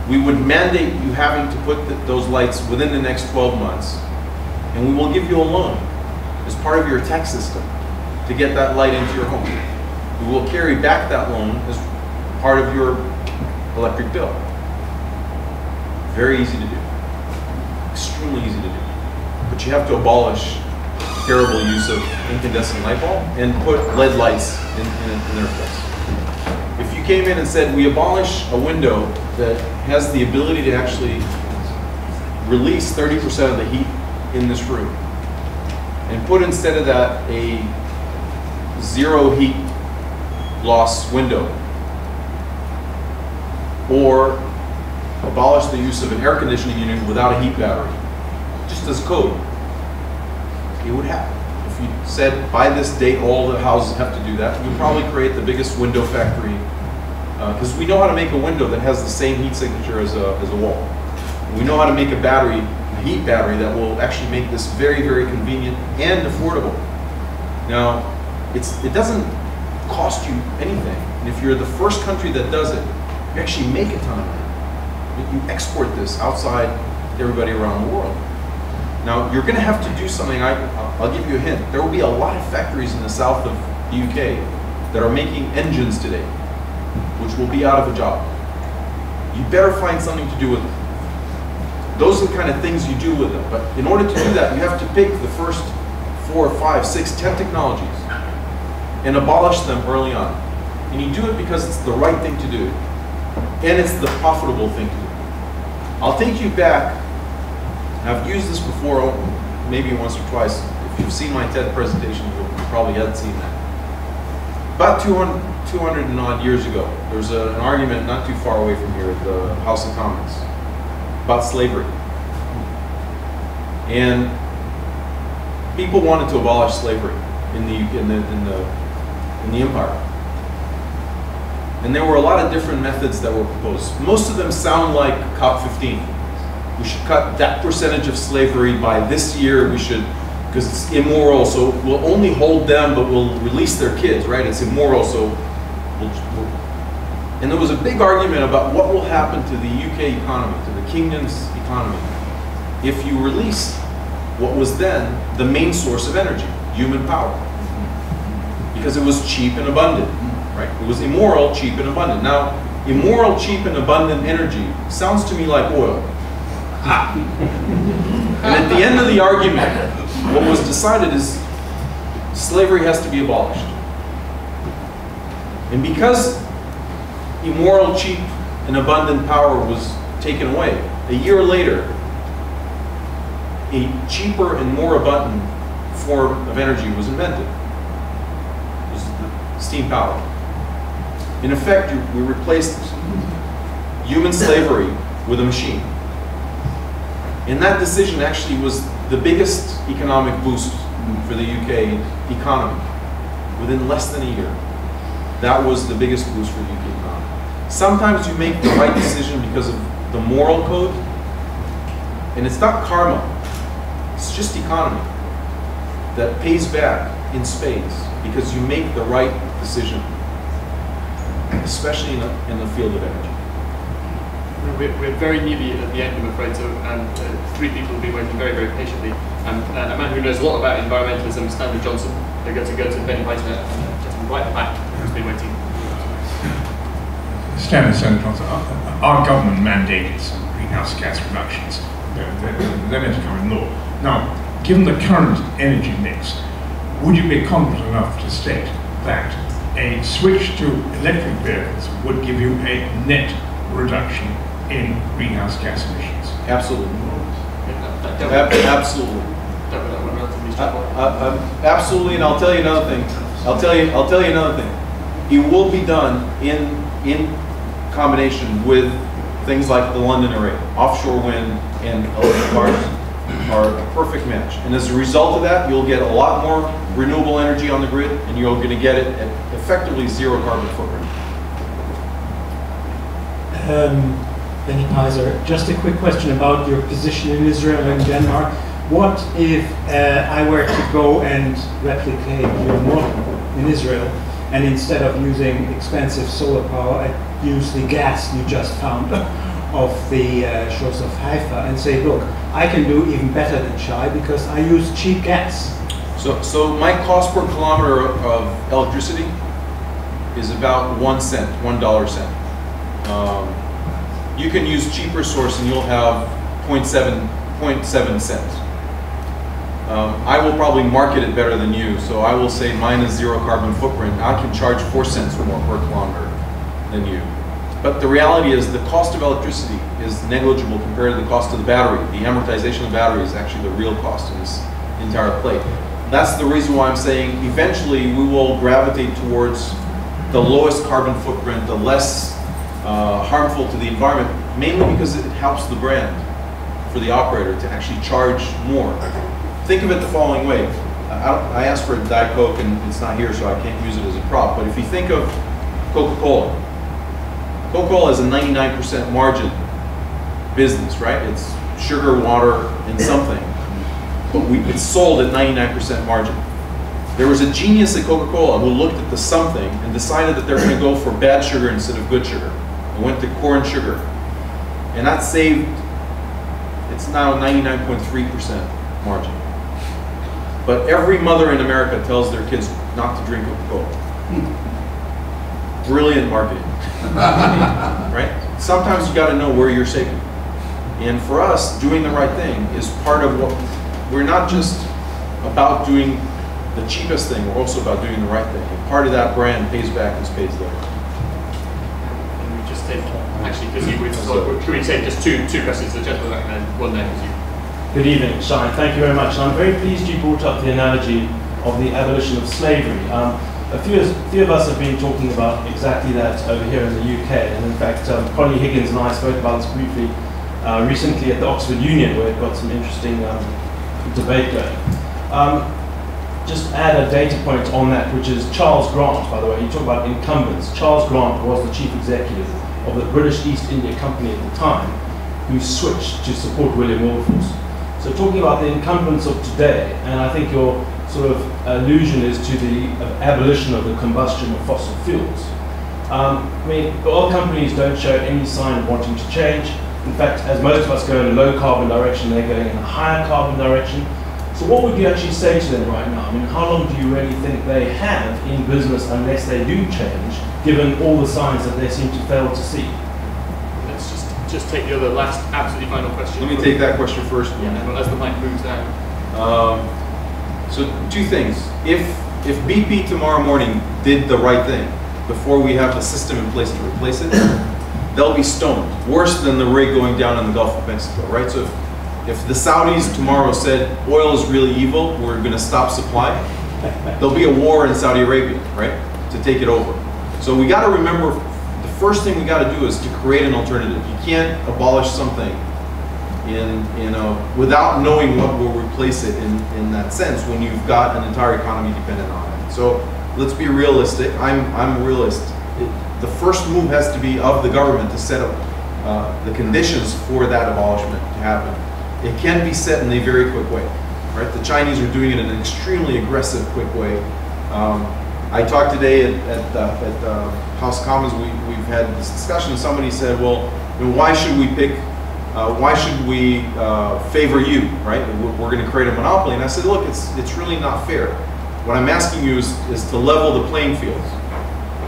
We would mandate you having to put those lights within the next 12 months, and we will give you a loan as part of your tax system to get that light into your home. We will carry back that loan as part of your electric bill. Very easy to do. Extremely easy to do. But you have to abolish terrible use of incandescent light bulb and put LED lights in their place. If you came in and said, we abolish a window that has the ability to actually release 30% of the heat in this room, and put instead of that a zero heat loss window, or abolish the use of an air conditioning unit without a heat battery, just as code, it would happen. If you said by this date all the houses have to do that, we'd probably create the biggest window factory, because we know how to make a window that has the same heat signature as a wall. We know how to make a battery, a heat battery, that will actually make this very, very convenient and affordable. Now, it doesn't cost you anything. And if you're the first country that does it, you actually make a ton of money. You export this outside to everybody around the world. Now, you're going to have to do something. I'll give you a hint. There will be a lot of factories in the south of the UK that are making engines today, which will be out of a job. You better find something to do with them. Those are the kind of things you do with them. But in order to do that, you have to pick the first 4, 5, 6, 10 technologies and abolish them early on. And you do it because it's the right thing to do. And it's the profitable thing to do. I'll take you back. I've used this before, maybe once or twice. If you've seen my TED presentation, you probably haven't seen that. About 200 and odd years ago, there was an argument not too far away from here at the House of Commons about slavery. And people wanted to abolish slavery in the empire. And there were a lot of different methods that were proposed. Most of them sound like COP15. We should cut that percentage of slavery by this year. We should, because it's immoral, so we'll only hold them, but we'll release their kids, right? It's immoral, so and there was a big argument about what will happen to the UK economy, to the kingdom's economy, if you release what was then the main source of energy, human power. Because it was cheap and abundant, right? It was immoral, cheap and abundant. Now, immoral, cheap and abundant energy sounds to me like oil. And at the end of the argument, what was decided is slavery has to be abolished. And because immoral, cheap, and abundant power was taken away, a year later, a cheaper and more abundant form of energy was invented. It was the steam power. In effect, we replaced human slavery with a machine. And that decision actually was the biggest economic boost for the UK economy within less than a year. That was the biggest boost for the UK economy. Sometimes you make the right decision because of the moral code, and it's not karma, it's just economy that pays back in spades because you make the right decision, especially in the field of energy. We're very nearly at the end, I'm afraid, so 3 people have been waiting very, very patiently. A man who knows a lot about environmentalism, Stanley Johnson. They're going to go to Benny White, gentleman right at the back, who's been waiting. Stanley Johnson, our government mandated some greenhouse gas reductions. They're meant to come in law. Now, given the current energy mix, would you be confident enough to state that a switch to electric vehicles would give you a net reduction in greenhouse gas emissions? Absolutely. Absolutely. Absolutely, and I'll tell you another thing. I'll tell you another thing. It will be done in combination with things like the London Array. Offshore wind and electric cars are a perfect match. And as a result of that, you'll get a lot more renewable energy on the grid, and you're going to get it at effectively zero carbon footprint. Benny Pizer, just a quick question about your position in Israel and Denmark. What if I were to go and replicate your model in Israel, and instead of using expensive solar power, I use the gas you just found of the shores of Haifa and say, look, I can do even better than Shai because I use cheap gas. So my cost per kilometer of electricity is about $1 cent. You can use cheaper source and you'll have 0.7 cents. I will probably market it better than you, so I will say mine is zero carbon footprint. I can charge 4 cents more per kilometer than you. But the reality is the cost of electricity is negligible compared to the cost of the battery. The amortization of the battery is actually the real cost in this entire plate. That's the reason why I'm saying eventually we will gravitate towards the lowest carbon footprint, the less harmful to the environment, mainly because it helps the brand for the operator to actually charge more. Think of it the following way. I asked for a Diet Coke and it's not here, so I can't use it as a prop, but if you think of Coca-Cola, Coca-Cola is a 99% margin business, right? It's sugar, water, and something. But it's sold at 99% margin. There was a genius at Coca-Cola who looked at the something and decided that they're going to go for bad sugar instead of good sugar. And went to corn sugar. And that saved, it's now 99.3% margin. But every mother in America tells their kids not to drink Coca-Cola. Brilliant marketing, right? Sometimes you got to know where you're saving. And for us, doing the right thing is part of what, we're not just about doing the cheapest thing, we're also about doing the right thing. And part of that brand pays back in spades later. And we just take, actually, because should we take just two questions, the gentleman and then one there, because you. Good evening, Shai. Thank you very much. And I'm very pleased you brought up the analogy of the abolition of slavery. A few of us have been talking about exactly that over here in the UK. And in fact, Connie Higgins and I spoke about this briefly recently at the Oxford Union, where we've got some interesting debate going. Just add a data point on that, which is Charles Grant, by the way. You talk about incumbents. Charles Grant was the chief executive of the British East India Company at the time, who switched to support William Wilberforce. So talking about the incumbents of today, and I think your sort of allusion is to the abolition of the combustion of fossil fuels. I mean, the oil companies don't show any sign of wanting to change. In fact, as most of us go in a low carbon direction, they're going in a higher carbon direction. So what would you actually say to them right now? I mean, how long do you really think they have in business unless they do change, given all the signs that they seem to fail to see? Let's just take the other last, absolutely final question. Let me take that question first. Yeah, well, as the mic moves down. So two things. If BP tomorrow morning did the right thing before we have the system in place to replace it, they'll be stoned. Worse than the rig going down in the Gulf of Mexico, right? So if the Saudis tomorrow said oil is really evil, we're going to stop supply, there'll be a war in Saudi Arabia, right, to take it over. So we got to remember, the first thing we got to do is to create an alternative. You can't abolish something without knowing what will replace it in that sense when you've got an entire economy dependent on it. So let's be realistic. I'm a realist. The first move has to be of the government to set up the conditions for that abolishment to happen. It can be set in a very quick way, right? The Chinese are doing it in an extremely aggressive, quick way. I talked today at the House of Commons. We've had this discussion. Somebody said, "Well, why should we pick? Why should we favor you? Right? We're going to create a monopoly." And I said, "Look, it's really not fair. What I'm asking you is to level the playing field."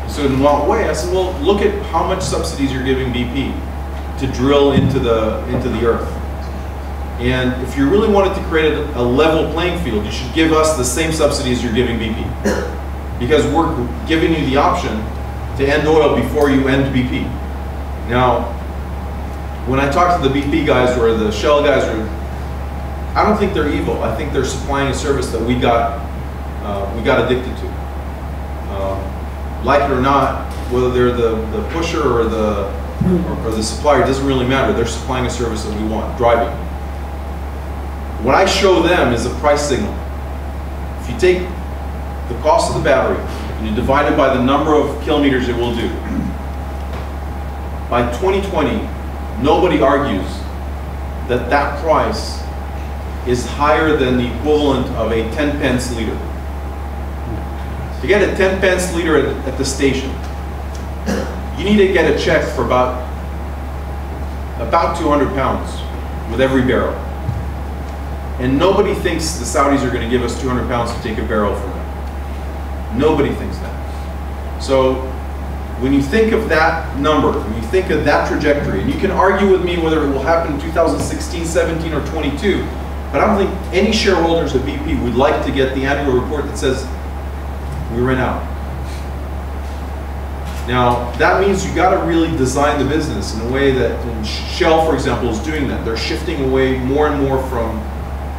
So in what way? I said, "Well, look at how much subsidies you're giving BP to drill into the earth. And if you really wanted to create a level playing field, you should give us the same subsidies you're giving BP. Because we're giving you the option to end oil before you end BP." Now, when I talk to the BP guys or the Shell guys, I don't think they're evil. I think they're supplying a service that we got addicted to. Like it or not, whether they're the pusher or the supplier, it doesn't really matter. They're supplying a service that we want, driving. What I show them is a price signal. If you take the cost of the battery and you divide it by the number of kilometers it will do, by 2020, nobody argues that that price is higher than the equivalent of a 10 pence liter. To get a 10 pence liter at the station, you need to get a check for about 200 pounds with every barrel. And nobody thinks the Saudis are going to give us 200 pounds to take a barrel from them. Nobody thinks that. So when you think of that number, when you think of that trajectory, and you can argue with me whether it will happen in 2016, 17, or 22, but I don't think any shareholders of BP would like to get the annual report that says, we ran out. Now, that means you got to really design the business in a way that, and Shell, for example, is doing that. They're shifting away more and more from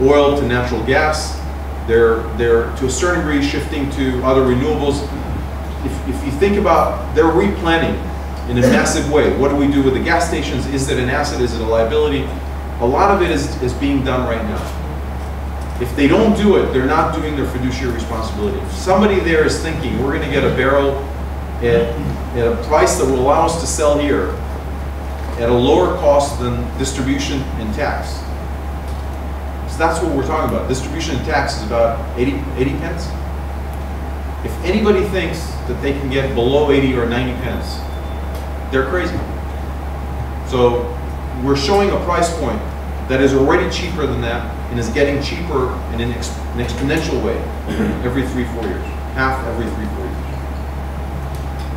oil to natural gas. They're to a certain degree shifting to other renewables. If you think about, they're replanning in a massive way. What do we do with the gas stations? Is it an asset? Is it a liability? A lot of it is being done right now. If they don't do it, they're not doing their fiduciary responsibility. If somebody there is thinking, we're going to get a barrel at a price that will allow us to sell here at a lower cost than distribution and tax. So that's what we're talking about. Distribution and tax is about 80 pence. If anybody thinks that they can get below 80 or 90 pence, they're crazy. So we're showing a price point that is already cheaper than that and is getting cheaper in an exponential way every 3-4 years. Half every 3-4 years.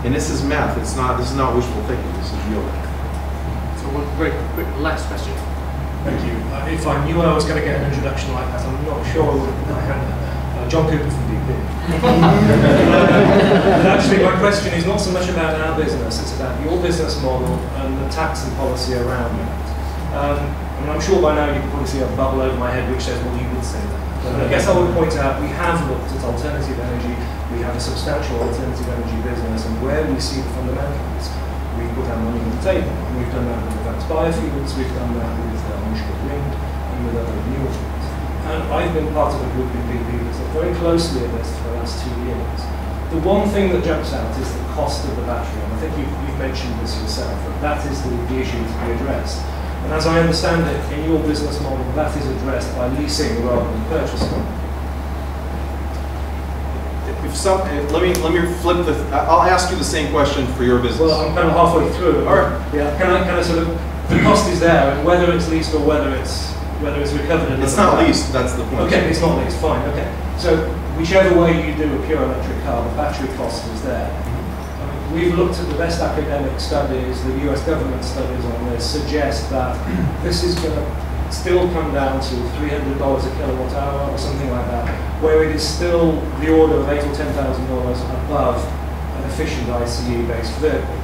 And this is math. This is not wishful thinking. This is real. So one very quick last question. Thank you. If I knew I was going to get an introduction like that, I'm not sure I would have done that. John Cooper from BP. But actually, my question is not so much about our business, it's about your business model and the tax and policy around it. And I'm sure by now you can probably see a bubble over my head which says, well, you would say that. But I guess I would point out we have looked at alternative energy, we have a substantial alternative energy business, and where we see the fundamentals, we put our money on the table. And we've done that with advanced biofuels, we've done that with onshore wind, and with other renewables. And I've been part of a group in BP that's looked very closely at this for the last 2 years. The one thing that jumps out is the cost of the battery, and I think you've mentioned this yourself, that is the issue to be addressed. And as I understand it, in your business model, that is addressed by leasing rather than purchasing. Let me flip the. I'll ask you the same question for your business. Well, I'm kind of halfway through. All right. Yeah. Can I sort of, the cost is there, and whether it's leased or whether it's recovered. It's not leased. That's the point. Okay, it's not leased. Fine. Okay. So whichever way you do a pure electric car, the battery cost is there. We've looked at the best academic studies, the US government studies on this suggest that this is going to still come down to $300 a kilowatt hour or something like that, where it is still the order of $8,000 or $10,000 above an efficient ICE-based vehicle.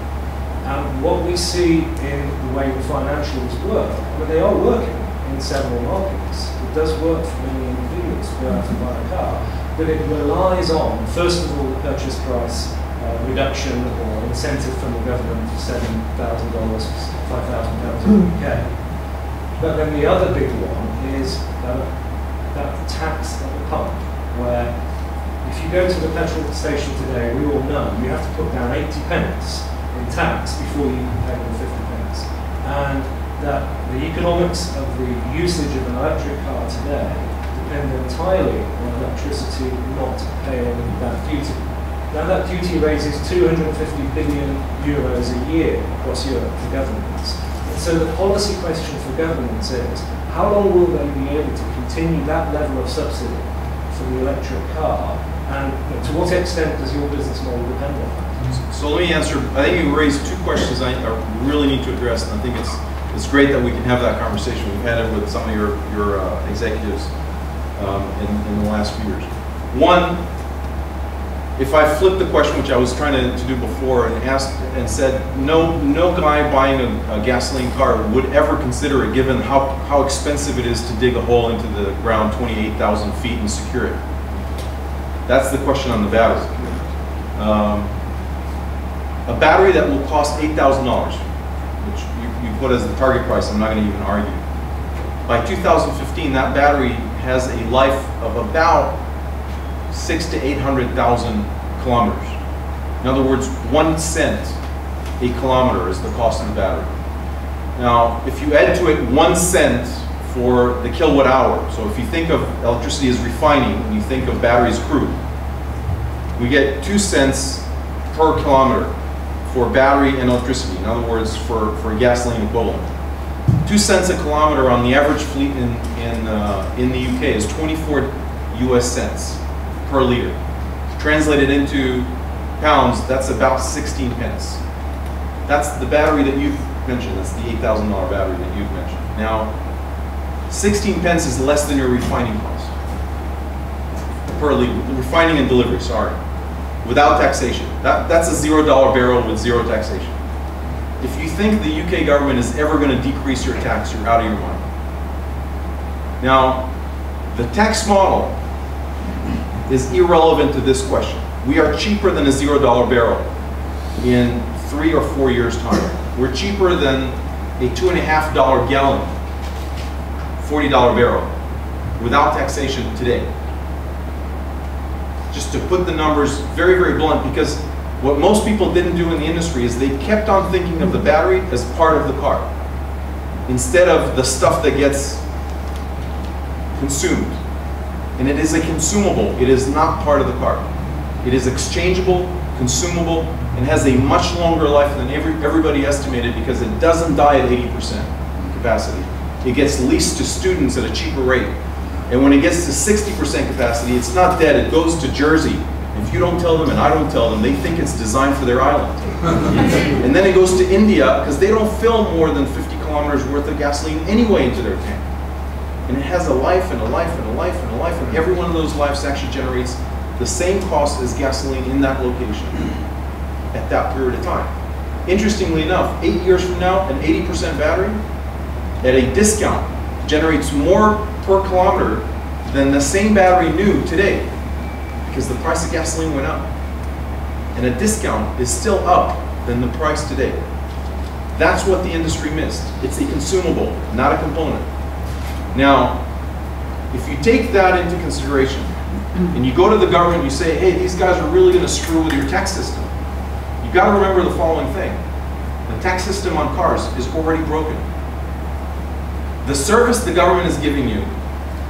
And what we see in the way the financials work, I mean, they are working in several markets. It does work for many individuals to go out and buy a car, but it relies on, first of all, the purchase price reduction or incentive from the government of $7,000, £5,000 in the UK. But then the other big one is that tax at the pump, where if you go to the petrol station today, we all know you have to put down 80 pence in tax before you can pay them 50 pence. And that the economics of the usage of an electric car today depend entirely on electricity not paying that duty. Now that duty raises 250 billion euros a year across Europe for governments. And so the policy question for governments is, how long will they be able to continue that level of subsidy for the electric car? And to what extent does your business model depend on that? So let me answer. I think you raised two questions I really need to address, and I think it's great that we can have that conversation. We've had it with some of your executives in the last few years. One, if I flip the question, which I was trying to do before, and asked and said, no guy buying a gasoline car would ever consider it, given how expensive it is to dig a hole into the ground 28,000 feet and secure it. That's the question on the battery. A battery that will cost $8,000, which you put as the target price, I'm not going to even argue. By 2015, that battery has a life of about 600,000 to 800,000 kilometers. In other words, 1 cent a kilometer is the cost of the battery. Now, if you add to it 1 cent for the kilowatt hour, so if you think of electricity as refining and you think of batteries crude, we get 2 cents per kilometer for battery and electricity. In other words, for gasoline equivalent. 2 cents a kilometer on the average fleet in the UK is 24 US cents per liter. Translated into pounds, that's about 16 pence. That's the battery that you've mentioned. That's the $8,000 battery that you've mentioned. Now, 16 pence is less than your refining cost per liter. Refining and delivery, sorry. Without taxation. That's a $0 barrel with zero taxation. If you think the UK government is ever going to decrease your tax, you're out of your mind. Now, the tax model is irrelevant to this question. We are cheaper than a $0 barrel in 3 or 4 years' time. We're cheaper than a $2.50 gallon, $40 barrel, without taxation today. Just to put the numbers very, very blunt, because what most people didn't do in the industry is they kept on thinking of the battery as part of the car, instead of the stuff that gets consumed. And it is a consumable. It is not part of the car. It is exchangeable, consumable, and has a much longer life than everybody estimated, because it doesn't die at 80% capacity. it gets leased to students at a cheaper rate. And when it gets to 60% capacity, it's not dead, it goes to Jersey. If you don't tell them and I don't tell them, they think it's designed for their island. And then it goes to India, because they don't fill more than 50 kilometers worth of gasoline anyway into their tank. And it has a life and a life and a life and a life, and every one of those lives actually generates the same cost as gasoline in that location at that period of time. Interestingly enough, 8 years from now, an 80% battery at a discount generates more per kilometer than the same battery new today, because the price of gasoline went up. And a discount is still up than the price today. That's what the industry missed. It's a consumable, not a component. Now, if you take that into consideration, and you go to the government and you say, hey, these guys are really going to screw with your tax system, you've got to remember the following thing. The tax system on cars is already broken. The service the government is giving you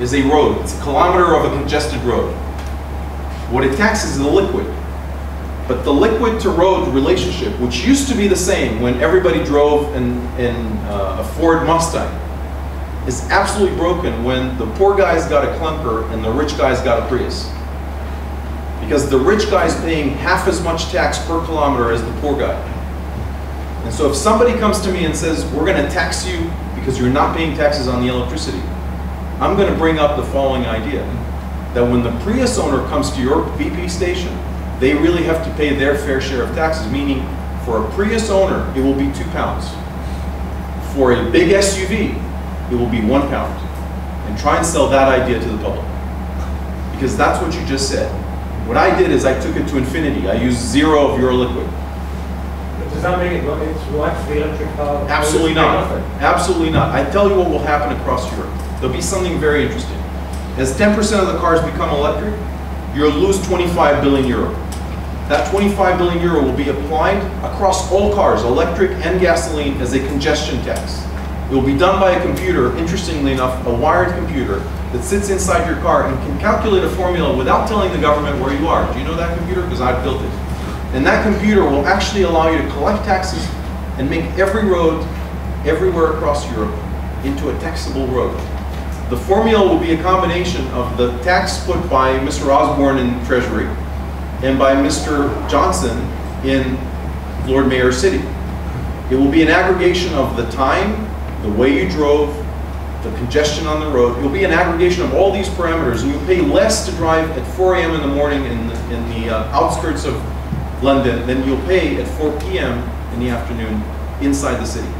is a road. It's a kilometer of a congested road. What it taxes is the liquid. But the liquid to road relationship, which used to be the same when everybody drove in a Ford Mustang, is absolutely broken when the poor guys got a clunker and the rich guys got a Prius. Because the rich guy's paying half as much tax per kilometer as the poor guy. And so if somebody comes to me and says, we're going to tax you because you're not paying taxes on the electricity, I'm going to bring up the following idea. That when the Prius owner comes to your BP station, they really have to pay their fair share of taxes, meaning for a Prius owner, it will be £2. For a big SUV, it will be £1. And try and sell that idea to the public. Because that's what you just said. What I did is I took it to infinity. I used 0 of your liquid. Does that make it right for the electric car? Absolutely not. Absolutely not. I tell you what will happen across Europe. There'll be something very interesting. As 10% of the cars become electric, you'll lose 25 billion euro. That 25 billion euro will be applied across all cars, electric and gasoline, as a congestion tax. It will be done by a computer, interestingly enough, a wired computer that sits inside your car and can calculate a formula without telling the government where you are. Do you know that computer? Because I've built it. And that computer will actually allow you to collect taxes and make every road everywhere across Europe into a taxable road. The formula will be a combination of the tax put by Mr. Osborne in Treasury and by Mr. Johnson in Lord Mayor's City. It will be an aggregation of the time, the way you drove, the congestion on the road. It will be an aggregation of all these parameters, and you'll pay less to drive at 4 a.m. in the morning in the outskirts of London than you'll pay at 4 p.m. in the afternoon inside the city.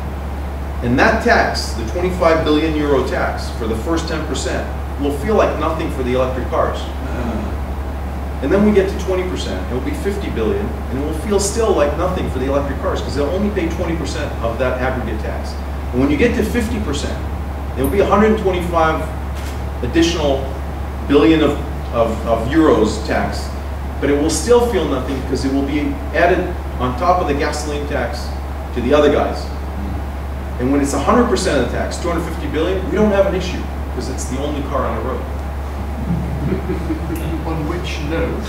And that tax, the 25 billion euro tax for the first 10%, will feel like nothing for the electric cars. And then we get to 20%, it will be 50 billion, and it will feel still like nothing for the electric cars because they'll only pay 20% of that aggregate tax. And when you get to 50%, it will be 125 additional billion of euros tax, but it will still feel nothing because it will be added on top of the gasoline tax to the other guys. And when it's 100% of the tax, 250 billion, we don't have an issue because it's the only car on the road. On which note?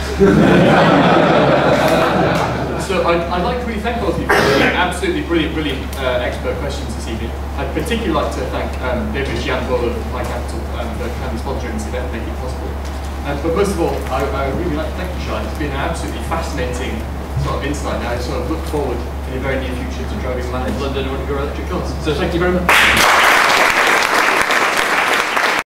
So I'd like to really thank both of you for the absolutely brilliant expert questions this evening. I'd particularly like to thank David Gianbol of My Capital for kindly sponsoring this event and making it possible. But most of all, I really like to thank you, Shai. It's been an absolutely fascinating sort of insight. I sort of look forward in the very near future to driving around London on your electric cars. So thank you very much.